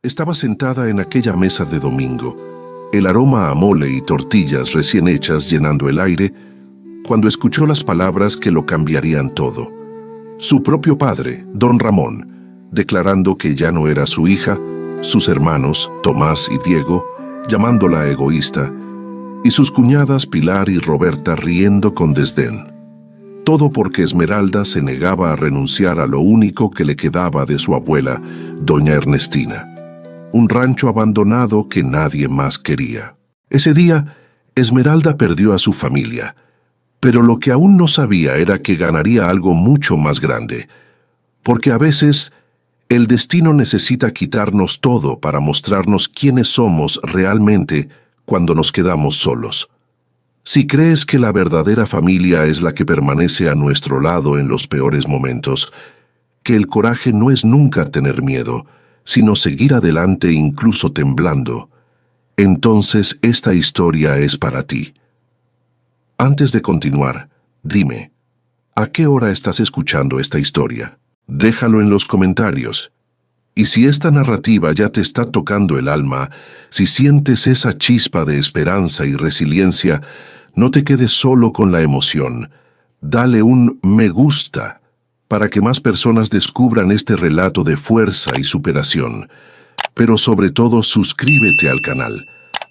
Estaba sentada en aquella mesa de domingo, el aroma a mole y tortillas recién hechas llenando el aire, cuando escuchó las palabras que lo cambiarían todo. Su propio padre, don Ramón, declarando que ya no era su hija, sus hermanos, Tomás y Diego, llamándola egoísta, y sus cuñadas Pilar y Roberta riendo con desdén. Todo porque Esmeralda se negaba a renunciar a lo único que le quedaba de su abuela, doña Ernestina. Un rancho abandonado que nadie más quería. Ese día, Esmeralda perdió a su familia, pero lo que aún no sabía era que ganaría algo mucho más grande, porque a veces el destino necesita quitarnos todo para mostrarnos quiénes somos realmente cuando nos quedamos solos. Si crees que la verdadera familia es la que permanece a nuestro lado en los peores momentos, que el coraje no es nunca tener miedo, sino seguir adelante incluso temblando, entonces esta historia es para ti. Antes de continuar, dime, ¿a qué hora estás escuchando esta historia? Déjalo en los comentarios. Y si esta narrativa ya te está tocando el alma, si sientes esa chispa de esperanza y resiliencia, no te quedes solo con la emoción. Dale un me gusta para que más personas descubran este relato de fuerza y superación. Pero sobre todo, suscríbete al canal.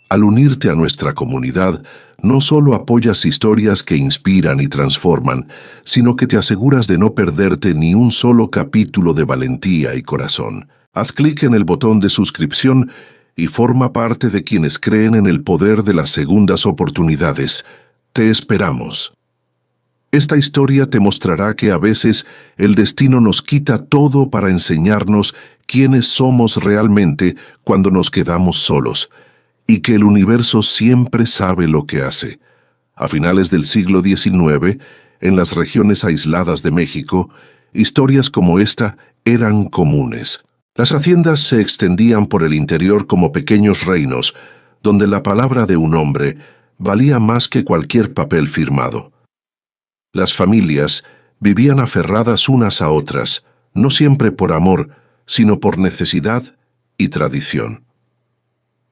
Al unirte a nuestra comunidad, no solo apoyas historias que inspiran y transforman, sino que te aseguras de no perderte ni un solo capítulo de valentía y corazón. Haz clic en el botón de suscripción y forma parte de quienes creen en el poder de las segundas oportunidades. Te esperamos. Esta historia te mostrará que a veces el destino nos quita todo para enseñarnos quiénes somos realmente cuando nos quedamos solos, y que el universo siempre sabe lo que hace. A finales del siglo XIX, en las regiones aisladas de México, historias como esta eran comunes. Las haciendas se extendían por el interior como pequeños reinos, donde la palabra de un hombre valía más que cualquier papel firmado. Las familias vivían aferradas unas a otras, no siempre por amor, sino por necesidad y tradición.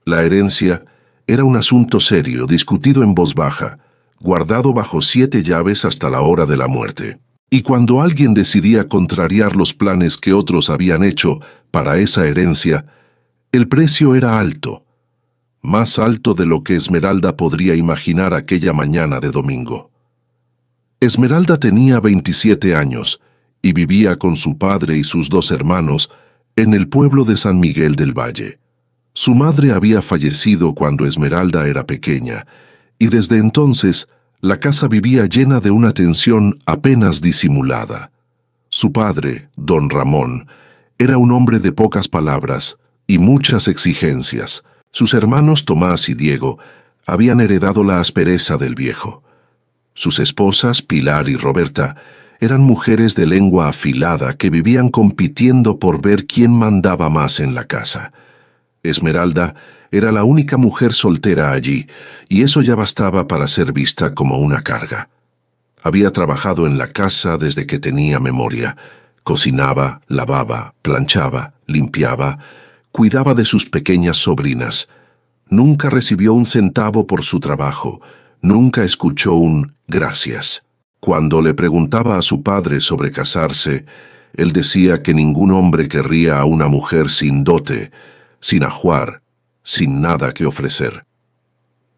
La herencia era un asunto serio, discutido en voz baja, guardado bajo 7 llaves hasta la hora de la muerte. Y cuando alguien decidía contrariar los planes que otros habían hecho para esa herencia, el precio era alto, más alto de lo que Esmeralda podría imaginar aquella mañana de domingo. Esmeralda tenía 27 años y vivía con su padre y sus 2 hermanos en el pueblo de San Miguel del Valle. Su madre había fallecido cuando Esmeralda era pequeña, y desde entonces la casa vivía llena de una tensión apenas disimulada. Su padre, don Ramón, era un hombre de pocas palabras y muchas exigencias. Sus hermanos Tomás y Diego habían heredado la aspereza del viejo. Sus esposas, Pilar y Roberta, eran mujeres de lengua afilada que vivían compitiendo por ver quién mandaba más en la casa. Esmeralda era la única mujer soltera allí, y eso ya bastaba para ser vista como una carga. Había trabajado en la casa desde que tenía memoria. Cocinaba, lavaba, planchaba, limpiaba, cuidaba de sus pequeñas sobrinas. Nunca recibió un centavo por su trabajo, nunca escuchó un gracias. Cuando le preguntaba a su padre sobre casarse, él decía que ningún hombre querría a una mujer sin dote, sin ajuar, sin nada que ofrecer.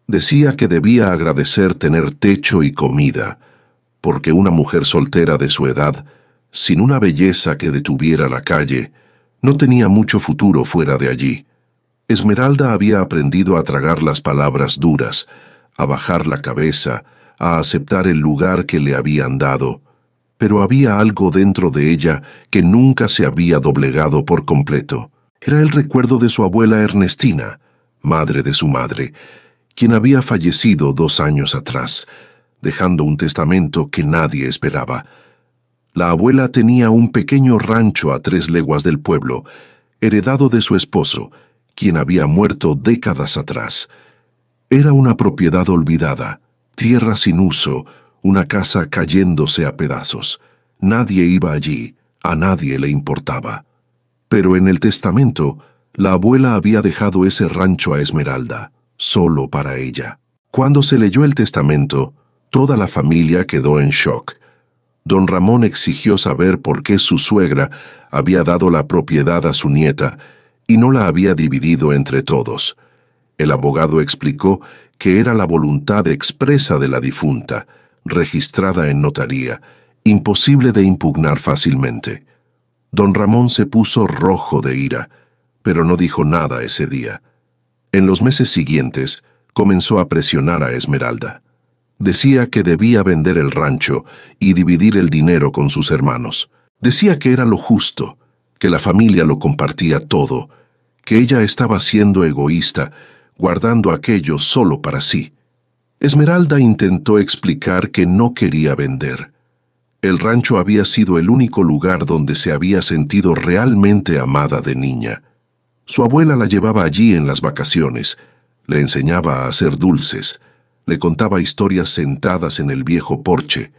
Decía que debía agradecer tener techo y comida, porque una mujer soltera de su edad, sin una belleza que detuviera la calle, no tenía mucho futuro fuera de allí. Esmeralda había aprendido a tragar las palabras duras, a bajar la cabeza, a aceptar el lugar que le habían dado, pero había algo dentro de ella que nunca se había doblegado por completo. Era el recuerdo de su abuela Ernestina, madre de su madre, quien había fallecido 2 años atrás, dejando un testamento que nadie esperaba. La abuela tenía un pequeño rancho a 3 leguas del pueblo, heredado de su esposo, quien había muerto décadas atrás. Era una propiedad olvidada, tierra sin uso, una casa cayéndose a pedazos. Nadie iba allí, a nadie le importaba. Pero en el testamento, La abuela había dejado ese rancho a Esmeralda, solo para ella. Cuando se leyó el testamento, toda la familia quedó en shock. Don Ramón exigió saber por qué su suegra había dado la propiedad a su nieta y no la había dividido entre todos. El abogado explicó que era la voluntad expresa de la difunta, registrada en notaría, imposible de impugnar fácilmente. Don Ramón se puso rojo de ira, pero no dijo nada ese día. En los meses siguientes, comenzó a presionar a Esmeralda. Decía que debía vender el rancho y dividir el dinero con sus hermanos. Decía que era lo justo, que la familia lo compartía todo, que ella estaba siendo egoísta, guardando aquello solo para sí. Esmeralda intentó explicar que no quería vender. El rancho había sido el único lugar donde se había sentido realmente amada de niña. Su abuela la llevaba allí en las vacaciones, le enseñaba a hacer dulces, le contaba historias sentadas en el viejo porche.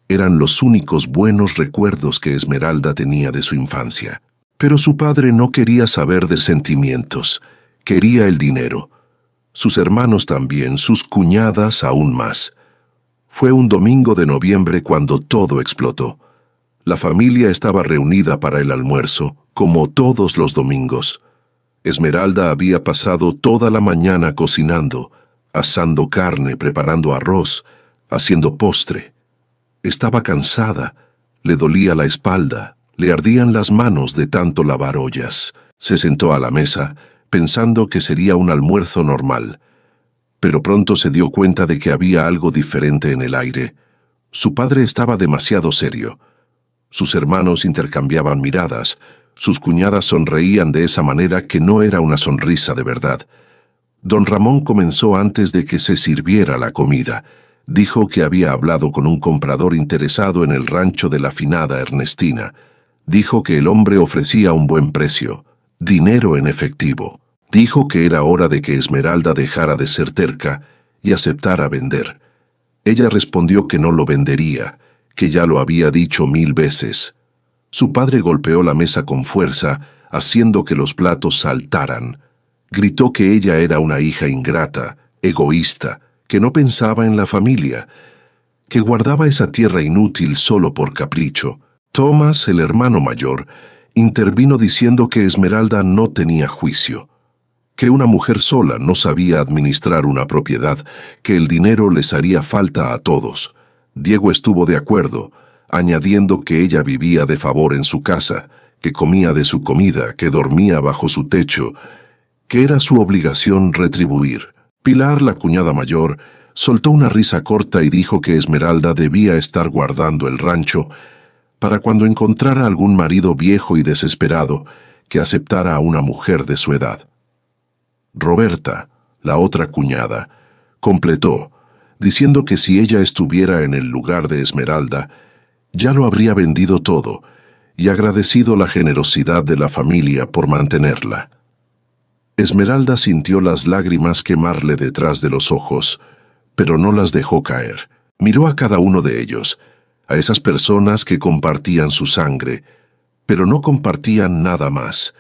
Eran los únicos buenos recuerdos que Esmeralda tenía de su infancia. Pero su padre no quería saber de sentimientos, quería el dinero. Sus hermanos también, sus cuñadas aún más. Fue un domingo de noviembre cuando todo explotó. La familia estaba reunida para el almuerzo, como todos los domingos. Esmeralda había pasado toda la mañana cocinando, asando carne, preparando arroz, haciendo postre. Estaba cansada, le dolía la espalda, le ardían las manos de tanto lavar ollas. Se sentó a la mesa, pensando que sería un almuerzo normal. Pero pronto se dio cuenta de que había algo diferente en el aire. Su padre estaba demasiado serio. Sus hermanos intercambiaban miradas, sus cuñadas sonreían de esa manera que no era una sonrisa de verdad. Don Ramón comenzó antes de que se sirviera la comida. Dijo que había hablado con un comprador interesado en el rancho de la finada Ernestina. Dijo que el hombre ofrecía un buen precio, dinero en efectivo. Dijo que era hora de que Esmeralda dejara de ser terca y aceptara vender. Ella respondió que no lo vendería, que ya lo había dicho 1000 veces. Su padre golpeó la mesa con fuerza, haciendo que los platos saltaran. Gritó que ella era una hija ingrata, egoísta, que no pensaba en la familia, que guardaba esa tierra inútil solo por capricho. Thomas, el hermano mayor, intervino diciendo que Esmeralda no tenía juicio, que una mujer sola no sabía administrar una propiedad, que el dinero les haría falta a todos. Diego estuvo de acuerdo, añadiendo que ella vivía de favor en su casa, que comía de su comida, que dormía bajo su techo, que era su obligación retribuir. Pilar, la cuñada mayor, soltó una risa corta y dijo que Esmeralda debía estar guardando el rancho para cuando encontrara algún marido viejo y desesperado que aceptara a una mujer de su edad. Roberta, la otra cuñada, completó, diciendo que si ella estuviera en el lugar de Esmeralda, ya lo habría vendido todo y agradecido la generosidad de la familia por mantenerla. Esmeralda sintió las lágrimas quemarle detrás de los ojos, pero no las dejó caer. Miró a cada uno de ellos, a esas personas que compartían su sangre, pero no compartían nada más,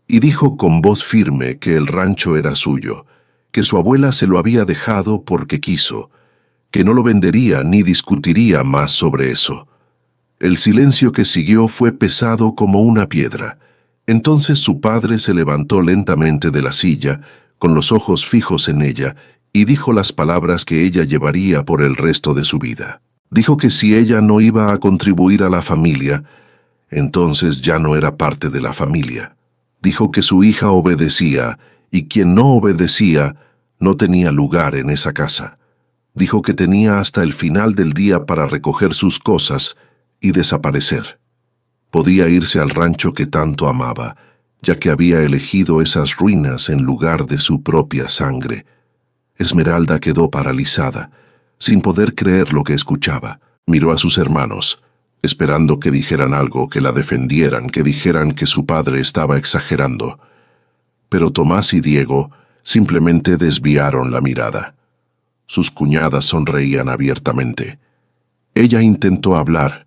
y dijo con voz firme que el rancho era suyo, que su abuela se lo había dejado porque quiso, que no lo vendería ni discutiría más sobre eso. El silencio que siguió fue pesado como una piedra. Entonces su padre se levantó lentamente de la silla, con los ojos fijos en ella, y dijo las palabras que ella llevaría por el resto de su vida. Dijo que si ella no iba a contribuir a la familia, entonces ya no era parte de la familia. Dijo que su hija obedecía, y quien no obedecía no tenía lugar en esa casa. Dijo que tenía hasta el final del día para recoger sus cosas y desaparecer. Podía irse al rancho que tanto amaba, ya que había elegido esas ruinas en lugar de su propia sangre. Esmeralda quedó paralizada, sin poder creer lo que escuchaba. Miró a sus hermanos, esperando que dijeran algo, que la defendieran, que dijeran que su padre estaba exagerando. Pero Tomás y Diego simplemente desviaron la mirada. Sus cuñadas sonreían abiertamente. Ella intentó hablar,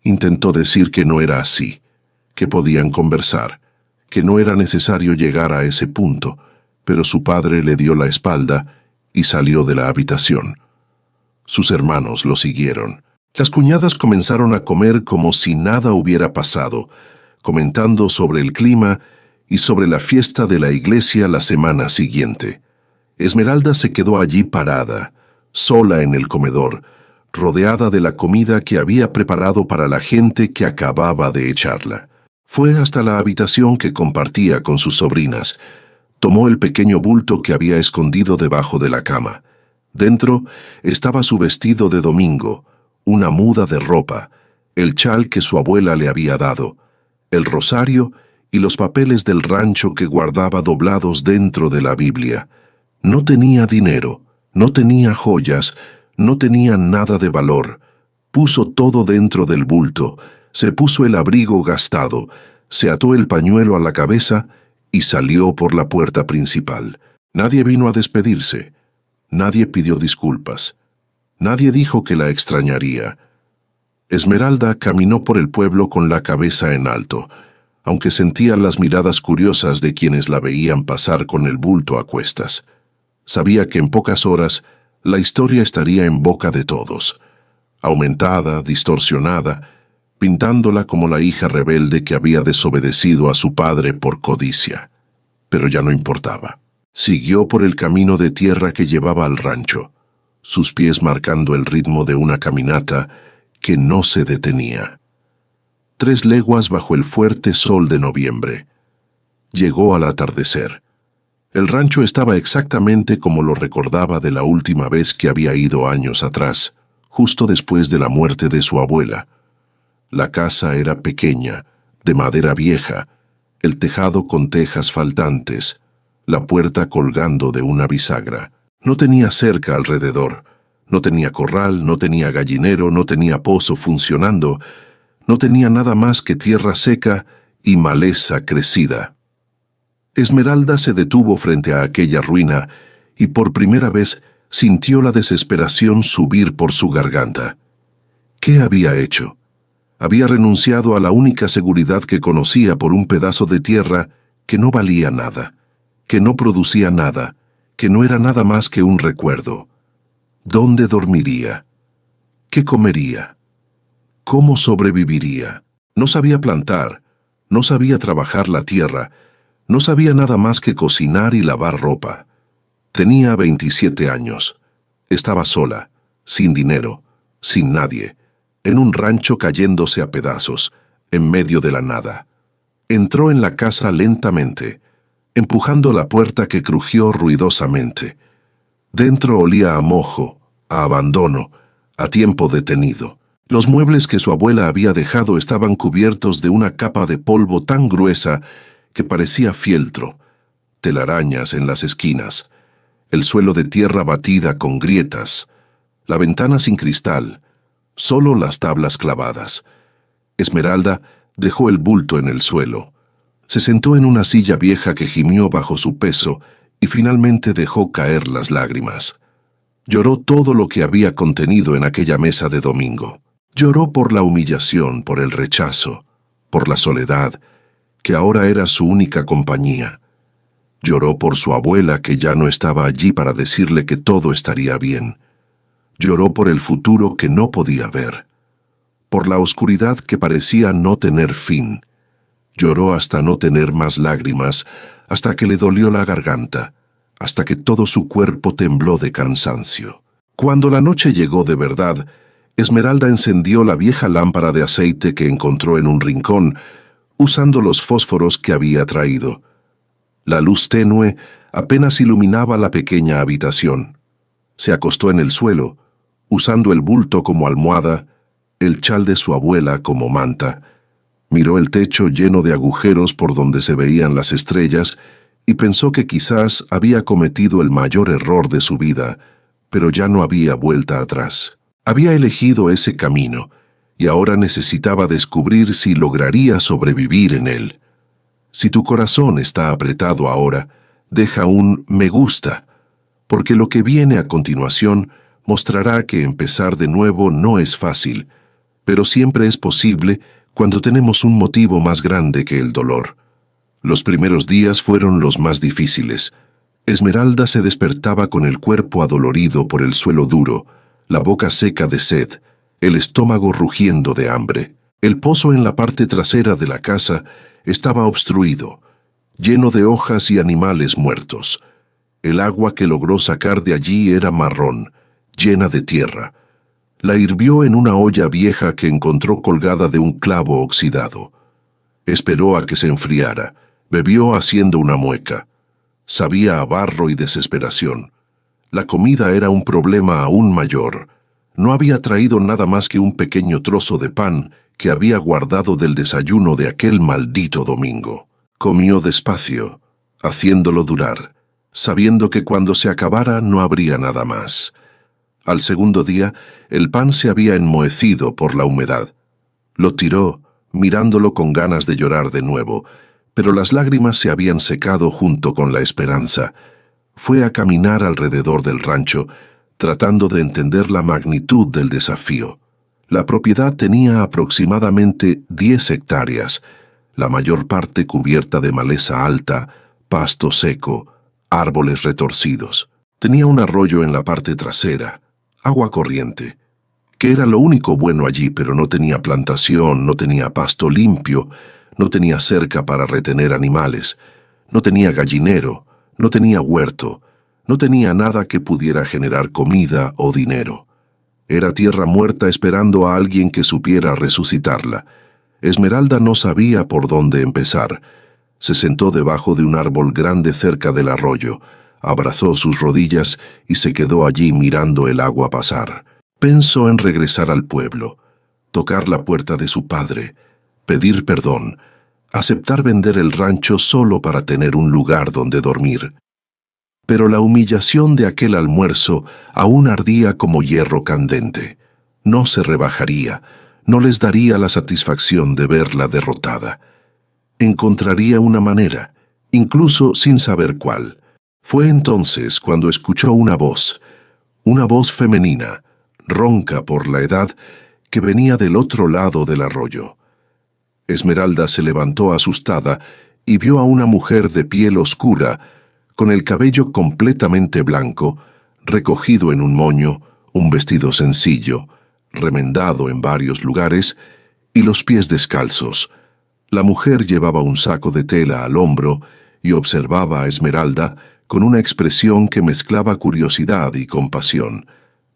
intentó decir que no era así, que podían conversar, que no era necesario llegar a ese punto, pero su padre le dio la espalda y salió de la habitación. Sus hermanos lo siguieron. Las cuñadas comenzaron a comer como si nada hubiera pasado, comentando sobre el clima y sobre la fiesta de la iglesia la semana siguiente. Esmeralda se quedó allí parada, sola en el comedor, rodeada de la comida que había preparado para la gente que acababa de echarla. Fue hasta la habitación que compartía con sus sobrinas. Tomó el pequeño bulto que había escondido debajo de la cama. Dentro estaba su vestido de domingo, una muda de ropa, el chal que su abuela le había dado, el rosario y los papeles del rancho que guardaba doblados dentro de la Biblia. No tenía dinero, no tenía joyas, no tenía nada de valor. Puso todo dentro del bulto, se puso el abrigo gastado, se ató el pañuelo a la cabeza y salió por la puerta principal. Nadie vino a despedirse. Nadie pidió disculpas. Nadie dijo que la extrañaría. Esmeralda caminó por el pueblo con la cabeza en alto, aunque sentía las miradas curiosas de quienes la veían pasar con el bulto a cuestas. Sabía que en pocas horas la historia estaría en boca de todos, aumentada, distorsionada, pintándola como la hija rebelde que había desobedecido a su padre por codicia. Pero ya no importaba. Siguió por el camino de tierra que llevaba al rancho, sus pies marcando el ritmo de una caminata que no se detenía. 3 leguas bajo el fuerte sol de noviembre. Llegó al atardecer. El rancho estaba exactamente como lo recordaba de la última vez que había ido años atrás, justo después de la muerte de su abuela. La casa era pequeña, de madera vieja, el tejado con tejas faltantes, la puerta colgando de una bisagra. No tenía cerca alrededor, no tenía corral, no tenía gallinero, no tenía pozo funcionando, no tenía nada más que tierra seca y maleza crecida. Esmeralda se detuvo frente a aquella ruina y por primera vez sintió la desesperación subir por su garganta. ¿Qué había hecho? Había renunciado a la única seguridad que conocía por un pedazo de tierra que no valía nada, que no producía nada, que no era nada más que un recuerdo. ¿Dónde dormiría? ¿Qué comería? ¿Cómo sobreviviría? No sabía plantar, no sabía trabajar la tierra, no sabía nada más que cocinar y lavar ropa. Tenía 27 años. Estaba sola, sin dinero, sin nadie, en un rancho cayéndose a pedazos, en medio de la nada. Entró en la casa lentamente, empujando la puerta que crujió ruidosamente. Dentro olía a mojo, a abandono, a tiempo detenido. Los muebles que su abuela había dejado estaban cubiertos de una capa de polvo tan gruesa que parecía fieltro, telarañas en las esquinas, el suelo de tierra batida con grietas, la ventana sin cristal, solo las tablas clavadas. Esmeralda dejó el bulto en el suelo. Se sentó en una silla vieja que gimió bajo su peso y finalmente dejó caer las lágrimas. Lloró todo lo que había contenido en aquella mesa de domingo. Lloró por la humillación, por el rechazo, por la soledad, que ahora era su única compañía. Lloró por su abuela que ya no estaba allí para decirle que todo estaría bien. Lloró por el futuro que no podía ver, por la oscuridad que parecía no tener fin. Lloró hasta no tener más lágrimas, hasta que le dolió la garganta, hasta que todo su cuerpo tembló de cansancio. Cuando la noche llegó de verdad, Esmeralda encendió la vieja lámpara de aceite que encontró en un rincón, usando los fósforos que había traído. La luz tenue apenas iluminaba la pequeña habitación. Se acostó en el suelo, usando el bulto como almohada, el chal de su abuela como manta. Miró el techo lleno de agujeros por donde se veían las estrellas y pensó que quizás había cometido el mayor error de su vida, pero ya no había vuelta atrás. Había elegido ese camino y ahora necesitaba descubrir si lograría sobrevivir en él. Si tu corazón está apretado ahora, deja un me gusta, porque lo que viene a continuación mostrará que empezar de nuevo no es fácil, pero siempre es posible cuando tenemos un motivo más grande que el dolor. Los primeros días fueron los más difíciles. Esmeralda se despertaba con el cuerpo adolorido por el suelo duro, la boca seca de sed, el estómago rugiendo de hambre. El pozo en la parte trasera de la casa estaba obstruido, lleno de hojas y animales muertos. El agua que logró sacar de allí era marrón, llena de tierra. La hirvió en una olla vieja que encontró colgada de un clavo oxidado. Esperó a que se enfriara, bebió haciendo una mueca. Sabía a barro y desesperación. La comida era un problema aún mayor. No había traído nada más que un pequeño trozo de pan que había guardado del desayuno de aquel maldito domingo. Comió despacio, haciéndolo durar, sabiendo que cuando se acabara no habría nada más. Al segundo día, el pan se había enmohecido por la humedad. Lo tiró, mirándolo con ganas de llorar de nuevo, pero las lágrimas se habían secado junto con la esperanza. Fue a caminar alrededor del rancho, tratando de entender la magnitud del desafío. La propiedad tenía aproximadamente 10 hectáreas, la mayor parte cubierta de maleza alta, pasto seco, árboles retorcidos. Tenía un arroyo en la parte trasera, agua corriente, que era lo único bueno allí, pero no tenía plantación, no tenía pasto limpio, no tenía cerca para retener animales, no tenía gallinero, no tenía huerto, no tenía nada que pudiera generar comida o dinero. Era tierra muerta esperando a alguien que supiera resucitarla. Esmeralda no sabía por dónde empezar. Se sentó debajo de un árbol grande cerca del arroyo, abrazó sus rodillas y se quedó allí mirando el agua pasar. Pensó en regresar al pueblo, tocar la puerta de su padre, pedir perdón, aceptar vender el rancho solo para tener un lugar donde dormir. Pero la humillación de aquel almuerzo aún ardía como hierro candente. No se rebajaría, no les daría la satisfacción de verla derrotada. Encontraría una manera, incluso sin saber cuál. Fue entonces cuando escuchó una voz femenina, ronca por la edad, que venía del otro lado del arroyo. Esmeralda se levantó asustada y vio a una mujer de piel oscura, con el cabello completamente blanco, recogido en un moño, un vestido sencillo, remendado en varios lugares, y los pies descalzos. La mujer llevaba un saco de tela al hombro y observaba a Esmeralda con una expresión que mezclaba curiosidad y compasión.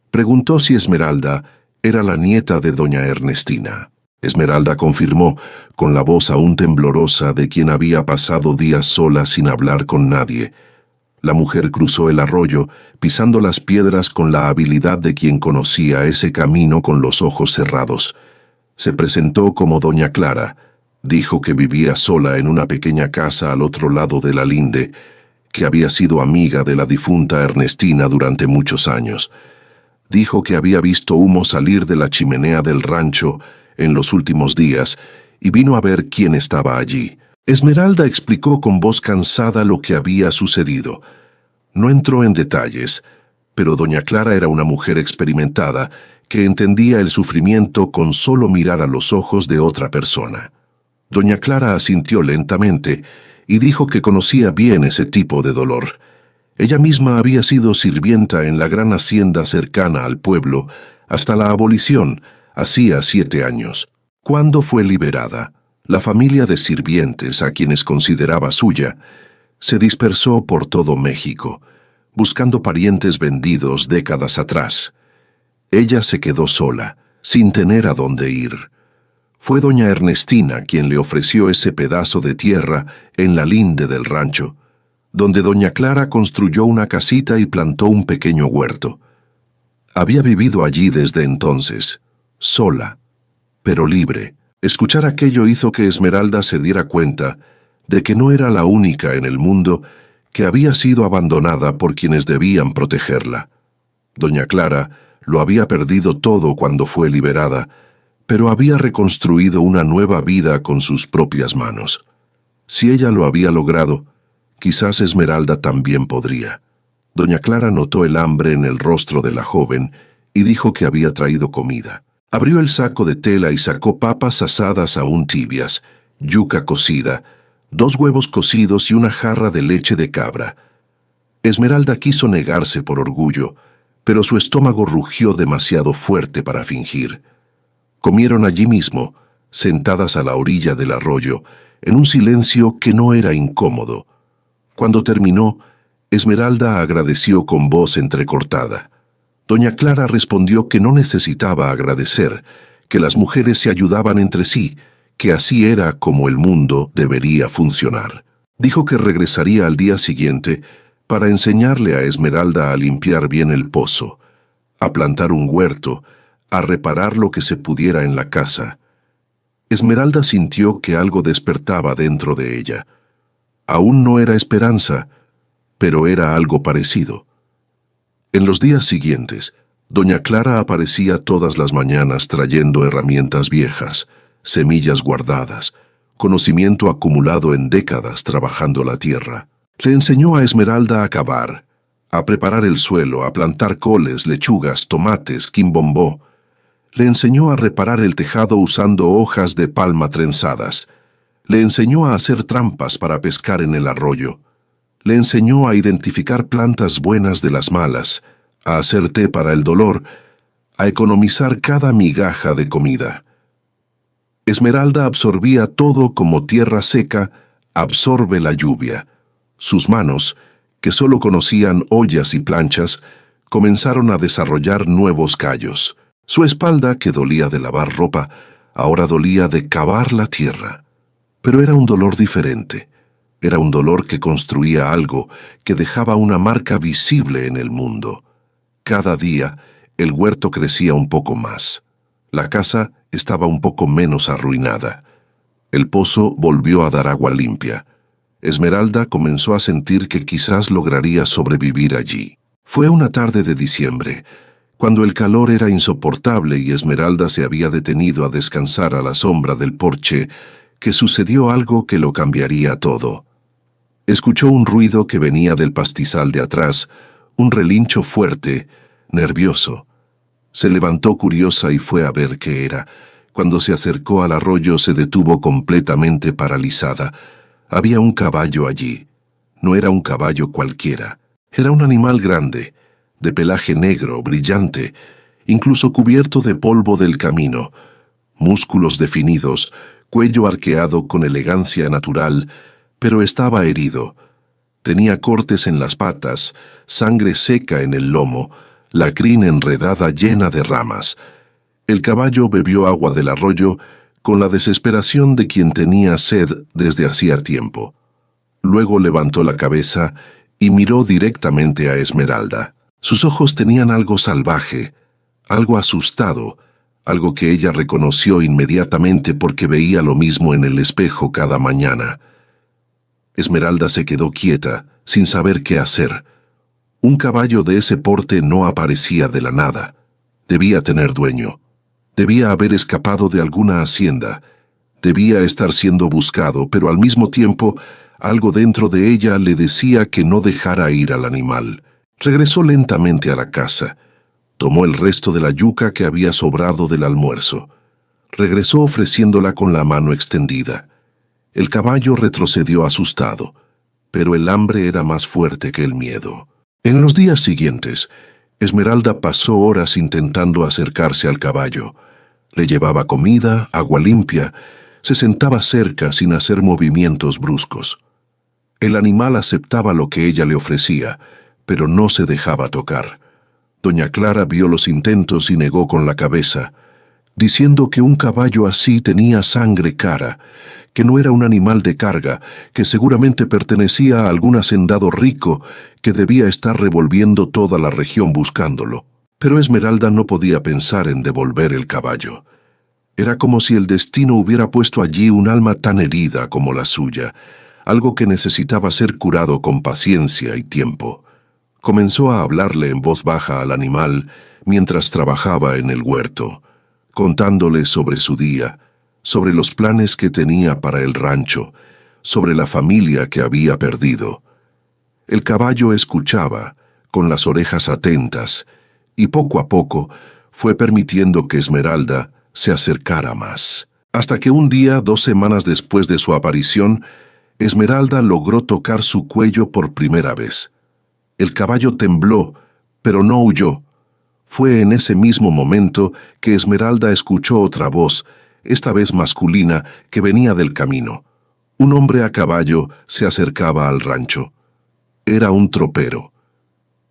Preguntó si Esmeralda era la nieta de doña Ernestina. Esmeralda confirmó, con la voz aún temblorosa de quien había pasado días sola sin hablar con nadie. La mujer cruzó el arroyo, pisando las piedras con la habilidad de quien conocía ese camino con los ojos cerrados. Se presentó como doña Clara. Dijo que vivía sola en una pequeña casa al otro lado de la linde, que había sido amiga de la difunta Ernestina durante muchos años. Dijo que había visto humo salir de la chimenea del rancho en los últimos días y vino a ver quién estaba allí. Esmeralda explicó con voz cansada lo que había sucedido. No entró en detalles, pero doña Clara era una mujer experimentada que entendía el sufrimiento con solo mirar a los ojos de otra persona. Doña Clara asintió lentamente y dijo que conocía bien ese tipo de dolor. Ella misma había sido sirvienta en la gran hacienda cercana al pueblo hasta la abolición, hacía 7 años. Cuando fue liberada, la familia de sirvientes, a quienes consideraba suya, se dispersó por todo México, buscando parientes vendidos décadas atrás. Ella se quedó sola, sin tener a dónde ir. Fue doña Ernestina quien le ofreció ese pedazo de tierra en la linde del rancho, donde doña Clara construyó una casita y plantó un pequeño huerto. Había vivido allí desde entonces, sola, pero libre. Escuchar aquello hizo que Esmeralda se diera cuenta de que no era la única en el mundo que había sido abandonada por quienes debían protegerla. Doña Clara lo había perdido todo cuando fue liberada, pero había reconstruido una nueva vida con sus propias manos. Si ella lo había logrado, quizás Esmeralda también podría. Doña Clara notó el hambre en el rostro de la joven y dijo que había traído comida. Abrió el saco de tela y sacó papas asadas aún tibias, yuca cocida, 2 huevos cocidos y una jarra de leche de cabra. Esmeralda quiso negarse por orgullo, pero su estómago rugió demasiado fuerte para fingir. Comieron allí mismo, sentadas a la orilla del arroyo, en un silencio que no era incómodo. Cuando terminó, Esmeralda agradeció con voz entrecortada. Doña Clara respondió que no necesitaba agradecer, que las mujeres se ayudaban entre sí, que así era como el mundo debería funcionar. Dijo que regresaría al día siguiente para enseñarle a Esmeralda a limpiar bien el pozo, a plantar un huerto, a reparar lo que se pudiera en la casa. Esmeralda sintió que algo despertaba dentro de ella. Aún no era esperanza, pero era algo parecido. En los días siguientes, doña Clara aparecía todas las mañanas trayendo herramientas viejas, semillas guardadas, conocimiento acumulado en décadas trabajando la tierra. Le enseñó a Esmeralda a cavar, a preparar el suelo, a plantar coles, lechugas, tomates, quimbombó. Le enseñó a reparar el tejado usando hojas de palma trenzadas. Le enseñó a hacer trampas para pescar en el arroyo. Le enseñó a identificar plantas buenas de las malas, a hacer té para el dolor, a economizar cada migaja de comida. Esmeralda absorbía todo como tierra seca absorbe la lluvia. Sus manos, que solo conocían ollas y planchas, comenzaron a desarrollar nuevos callos. Su espalda, que dolía de lavar ropa, ahora dolía de cavar la tierra. Pero era un dolor diferente. Era un dolor que construía algo, que dejaba una marca visible en el mundo. Cada día, el huerto crecía un poco más. La casa estaba un poco menos arruinada. El pozo volvió a dar agua limpia. Esmeralda comenzó a sentir que quizás lograría sobrevivir allí. Fue una tarde de diciembre, cuando el calor era insoportable y Esmeralda se había detenido a descansar a la sombra del porche, que sucedió algo que lo cambiaría todo. Escuchó un ruido que venía del pastizal de atrás, un relincho fuerte, nervioso. Se levantó curiosa y fue a ver qué era. Cuando se acercó al arroyo se detuvo completamente paralizada. Había un caballo allí. No era un caballo cualquiera. Era un animal grande, de pelaje negro, brillante, incluso cubierto de polvo del camino, músculos definidos, cuello arqueado con elegancia natural, pero estaba herido. Tenía cortes en las patas, sangre seca en el lomo, la crin enredada llena de ramas. El caballo bebió agua del arroyo con la desesperación de quien tenía sed desde hacía tiempo. Luego levantó la cabeza y miró directamente a Esmeralda. Sus ojos tenían algo salvaje, algo asustado, algo que ella reconoció inmediatamente porque veía lo mismo en el espejo cada mañana. Esmeralda se quedó quieta, sin saber qué hacer. Un caballo de ese porte no aparecía de la nada. Debía tener dueño. Debía haber escapado de alguna hacienda. Debía estar siendo buscado, pero al mismo tiempo, algo dentro de ella le decía que no dejara ir al animal. Regresó lentamente a la casa. Tomó el resto de la yuca que había sobrado del almuerzo. Regresó ofreciéndola con la mano extendida. El caballo retrocedió asustado, pero el hambre era más fuerte que el miedo. En los días siguientes, Esmeralda pasó horas intentando acercarse al caballo. Le llevaba comida, agua limpia, se sentaba cerca sin hacer movimientos bruscos. El animal aceptaba lo que ella le ofrecía, pero no se dejaba tocar. Doña Clara vio los intentos y negó con la cabeza, diciendo que un caballo así tenía sangre cara, que no era un animal de carga, que seguramente pertenecía a algún hacendado rico que debía estar revolviendo toda la región buscándolo. Pero Esmeralda no podía pensar en devolver el caballo. Era como si el destino hubiera puesto allí un alma tan herida como la suya, algo que necesitaba ser curado con paciencia y tiempo. Comenzó a hablarle en voz baja al animal mientras trabajaba en el huerto, contándole sobre su día, sobre los planes que tenía para el rancho, sobre la familia que había perdido. El caballo escuchaba, con las orejas atentas, y poco a poco fue permitiendo que Esmeralda se acercara más. Hasta que un día, 2 semanas después de su aparición, Esmeralda logró tocar su cuello por primera vez. El caballo tembló, pero no huyó. Fue en ese mismo momento que Esmeralda escuchó otra voz, esta vez masculina, que venía del camino. Un hombre a caballo se acercaba al rancho. Era un tropero.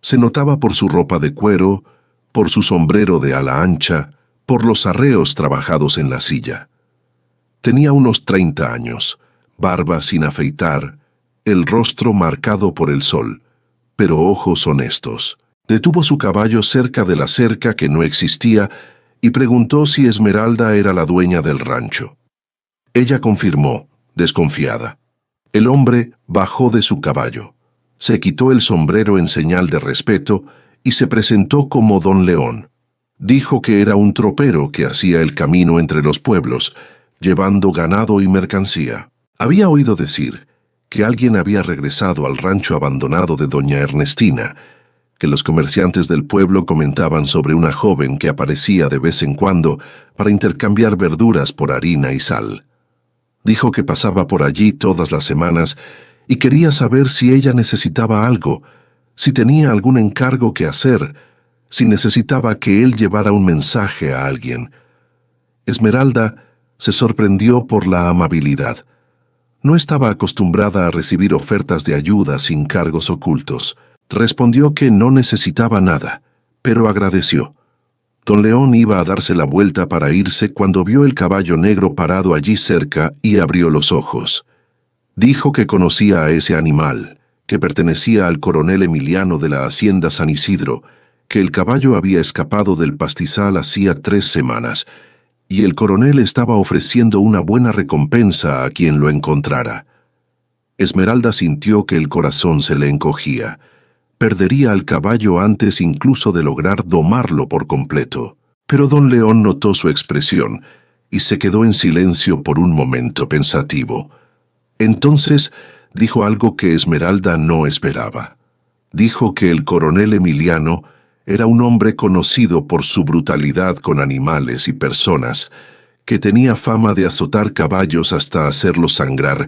Se notaba por su ropa de cuero, por su sombrero de ala ancha, por los arreos trabajados en la silla. Tenía unos 30 años, barba sin afeitar, el rostro marcado por el sol, pero ojos honestos. Detuvo su caballo cerca de la cerca que no existía y preguntó si Esmeralda era la dueña del rancho. Ella confirmó, desconfiada. El hombre bajó de su caballo, se quitó el sombrero en señal de respeto y se presentó como Don León. Dijo que era un tropero que hacía el camino entre los pueblos, llevando ganado y mercancía. Había oído decir que alguien había regresado al rancho abandonado de doña Ernestina, que los comerciantes del pueblo comentaban sobre una joven que aparecía de vez en cuando para intercambiar verduras por harina y sal. Dijo que pasaba por allí todas las semanas y quería saber si ella necesitaba algo, si tenía algún encargo que hacer, si necesitaba que él llevara un mensaje a alguien. Esmeralda se sorprendió por la amabilidad. No estaba acostumbrada a recibir ofertas de ayuda sin cargos ocultos. Respondió que no necesitaba nada, pero agradeció. Don León iba a darse la vuelta para irse cuando vio el caballo negro parado allí cerca y abrió los ojos. Dijo que conocía a ese animal, que pertenecía al coronel Emiliano de la hacienda San Isidro, que el caballo había escapado del pastizal hacía 3 semanas, y el coronel estaba ofreciendo una buena recompensa a quien lo encontrara. Esmeralda sintió que el corazón se le encogía. Perdería al caballo antes incluso de lograr domarlo por completo. Pero don León notó su expresión y se quedó en silencio por un momento pensativo. Entonces dijo algo que Esmeralda no esperaba. Dijo que el coronel Emiliano era un hombre conocido por su brutalidad con animales y personas, que tenía fama de azotar caballos hasta hacerlos sangrar,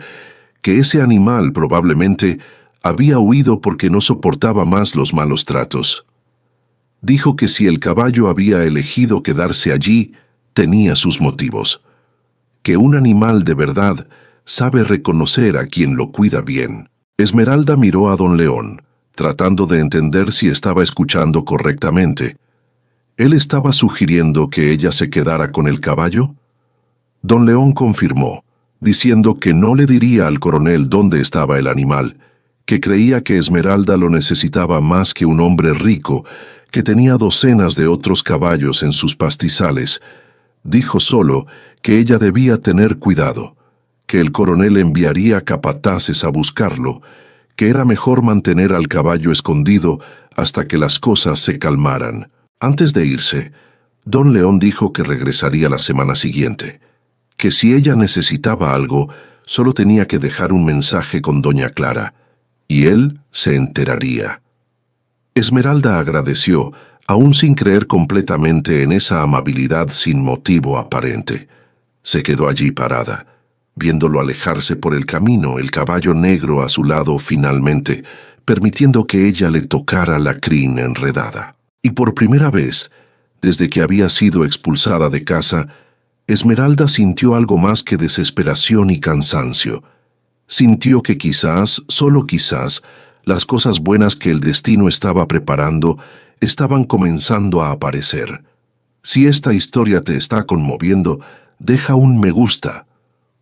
que ese animal probablemente había huido porque no soportaba más los malos tratos. Dijo que si el caballo había elegido quedarse allí, tenía sus motivos. Que un animal de verdad sabe reconocer a quien lo cuida bien. Esmeralda miró a don León, tratando de entender si estaba escuchando correctamente. ¿Él estaba sugiriendo que ella se quedara con el caballo? Don León confirmó, diciendo que no le diría al coronel dónde estaba el animal, que creía que Esmeralda lo necesitaba más que un hombre rico, que tenía docenas de otros caballos en sus pastizales. Dijo solo que ella debía tener cuidado, que el coronel enviaría capataces a buscarlo, que era mejor mantener al caballo escondido hasta que las cosas se calmaran. Antes de irse, don León dijo que regresaría la semana siguiente, que si ella necesitaba algo, solo tenía que dejar un mensaje con doña Clara, y él se enteraría. Esmeralda agradeció, aún sin creer completamente en esa amabilidad sin motivo aparente. Se quedó allí parada, viéndolo alejarse por el camino, el caballo negro a su lado finalmente, permitiendo que ella le tocara la crin enredada. Y por primera vez, desde que había sido expulsada de casa, Esmeralda sintió algo más que desesperación y cansancio. Sintió que quizás, solo quizás, las cosas buenas que el destino estaba preparando estaban comenzando a aparecer. Si esta historia te está conmoviendo, deja un me gusta,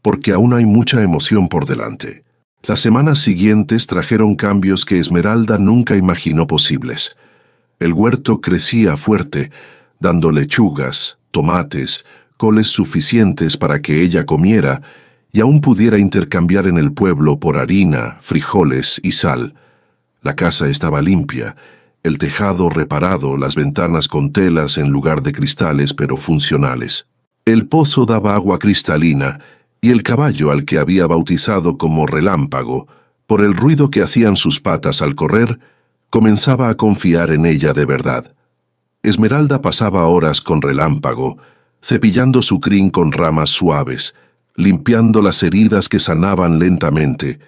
porque aún hay mucha emoción por delante. Las semanas siguientes trajeron cambios que Esmeralda nunca imaginó posibles. El huerto crecía fuerte, dando lechugas, tomates, coles suficientes para que ella comiera y aún pudiera intercambiar en el pueblo por harina, frijoles y sal. La casa estaba limpia, el tejado reparado, las ventanas con telas en lugar de cristales pero funcionales. El pozo daba agua cristalina y el caballo al que había bautizado como Relámpago, por el ruido que hacían sus patas al correr, comenzaba a confiar en ella de verdad. Esmeralda pasaba horas con Relámpago, cepillando su crin con ramas suaves, limpiando las heridas que sanaban lentamente,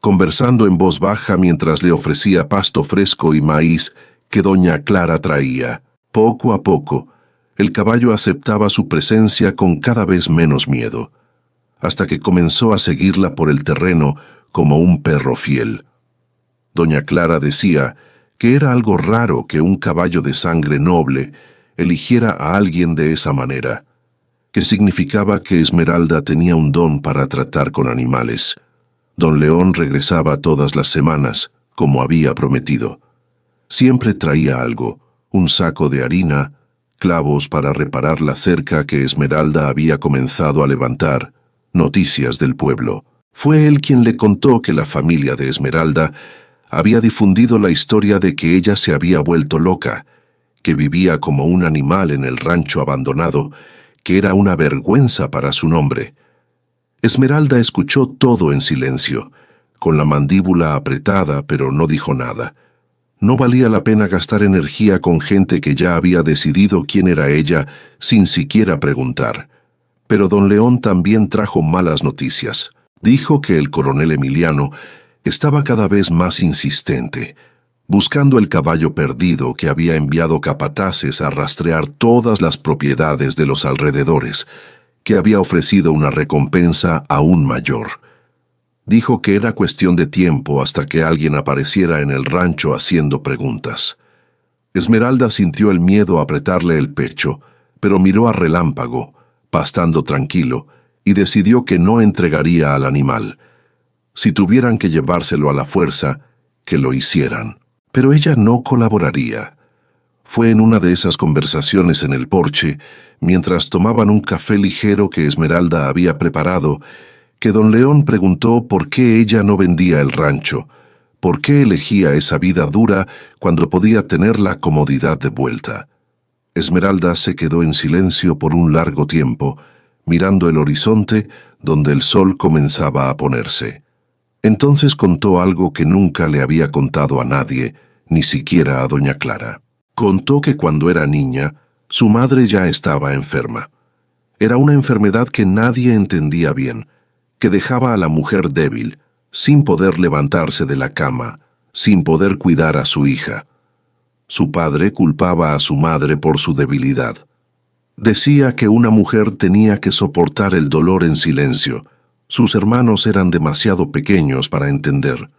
conversando en voz baja mientras le ofrecía pasto fresco y maíz que doña Clara traía. Poco a poco, el caballo aceptaba su presencia con cada vez menos miedo, hasta que comenzó a seguirla por el terreno como un perro fiel. Doña Clara decía que era algo raro que un caballo de sangre noble eligiera a alguien de esa manera, que significaba que Esmeralda tenía un don para tratar con animales. Don León regresaba todas las semanas, como había prometido. Siempre traía algo, un saco de harina, clavos para reparar la cerca que Esmeralda había comenzado a levantar, noticias del pueblo. Fue él quien le contó que la familia de Esmeralda había difundido la historia de que ella se había vuelto loca, que vivía como un animal en el rancho abandonado, que era una vergüenza para su nombre. Esmeralda escuchó todo en silencio, con la mandíbula apretada, pero no dijo nada. No valía la pena gastar energía con gente que ya había decidido quién era ella sin siquiera preguntar. Pero don León también trajo malas noticias. Dijo que el coronel Emiliano estaba cada vez más insistente, buscando el caballo perdido que había enviado capataces a rastrear todas las propiedades de los alrededores, que había ofrecido una recompensa aún mayor. Dijo que era cuestión de tiempo hasta que alguien apareciera en el rancho haciendo preguntas. Esmeralda sintió el miedo apretarle el pecho, pero miró a Relámpago, pastando tranquilo, y decidió que no entregaría al animal. Si tuvieran que llevárselo a la fuerza, que lo hicieran. Pero ella no colaboraría. Fue en una de esas conversaciones en el porche, mientras tomaban un café ligero que Esmeralda había preparado, que don León preguntó por qué ella no vendía el rancho, por qué elegía esa vida dura cuando podía tener la comodidad de vuelta. Esmeralda se quedó en silencio por un largo tiempo, mirando el horizonte donde el sol comenzaba a ponerse. Entonces contó algo que nunca le había contado a nadie, ni siquiera a doña Clara. Contó que cuando era niña, su madre ya estaba enferma. Era una enfermedad que nadie entendía bien, que dejaba a la mujer débil, sin poder levantarse de la cama, sin poder cuidar a su hija. Su padre culpaba a su madre por su debilidad. Decía que una mujer tenía que soportar el dolor en silencio. Sus hermanos eran demasiado pequeños para entender.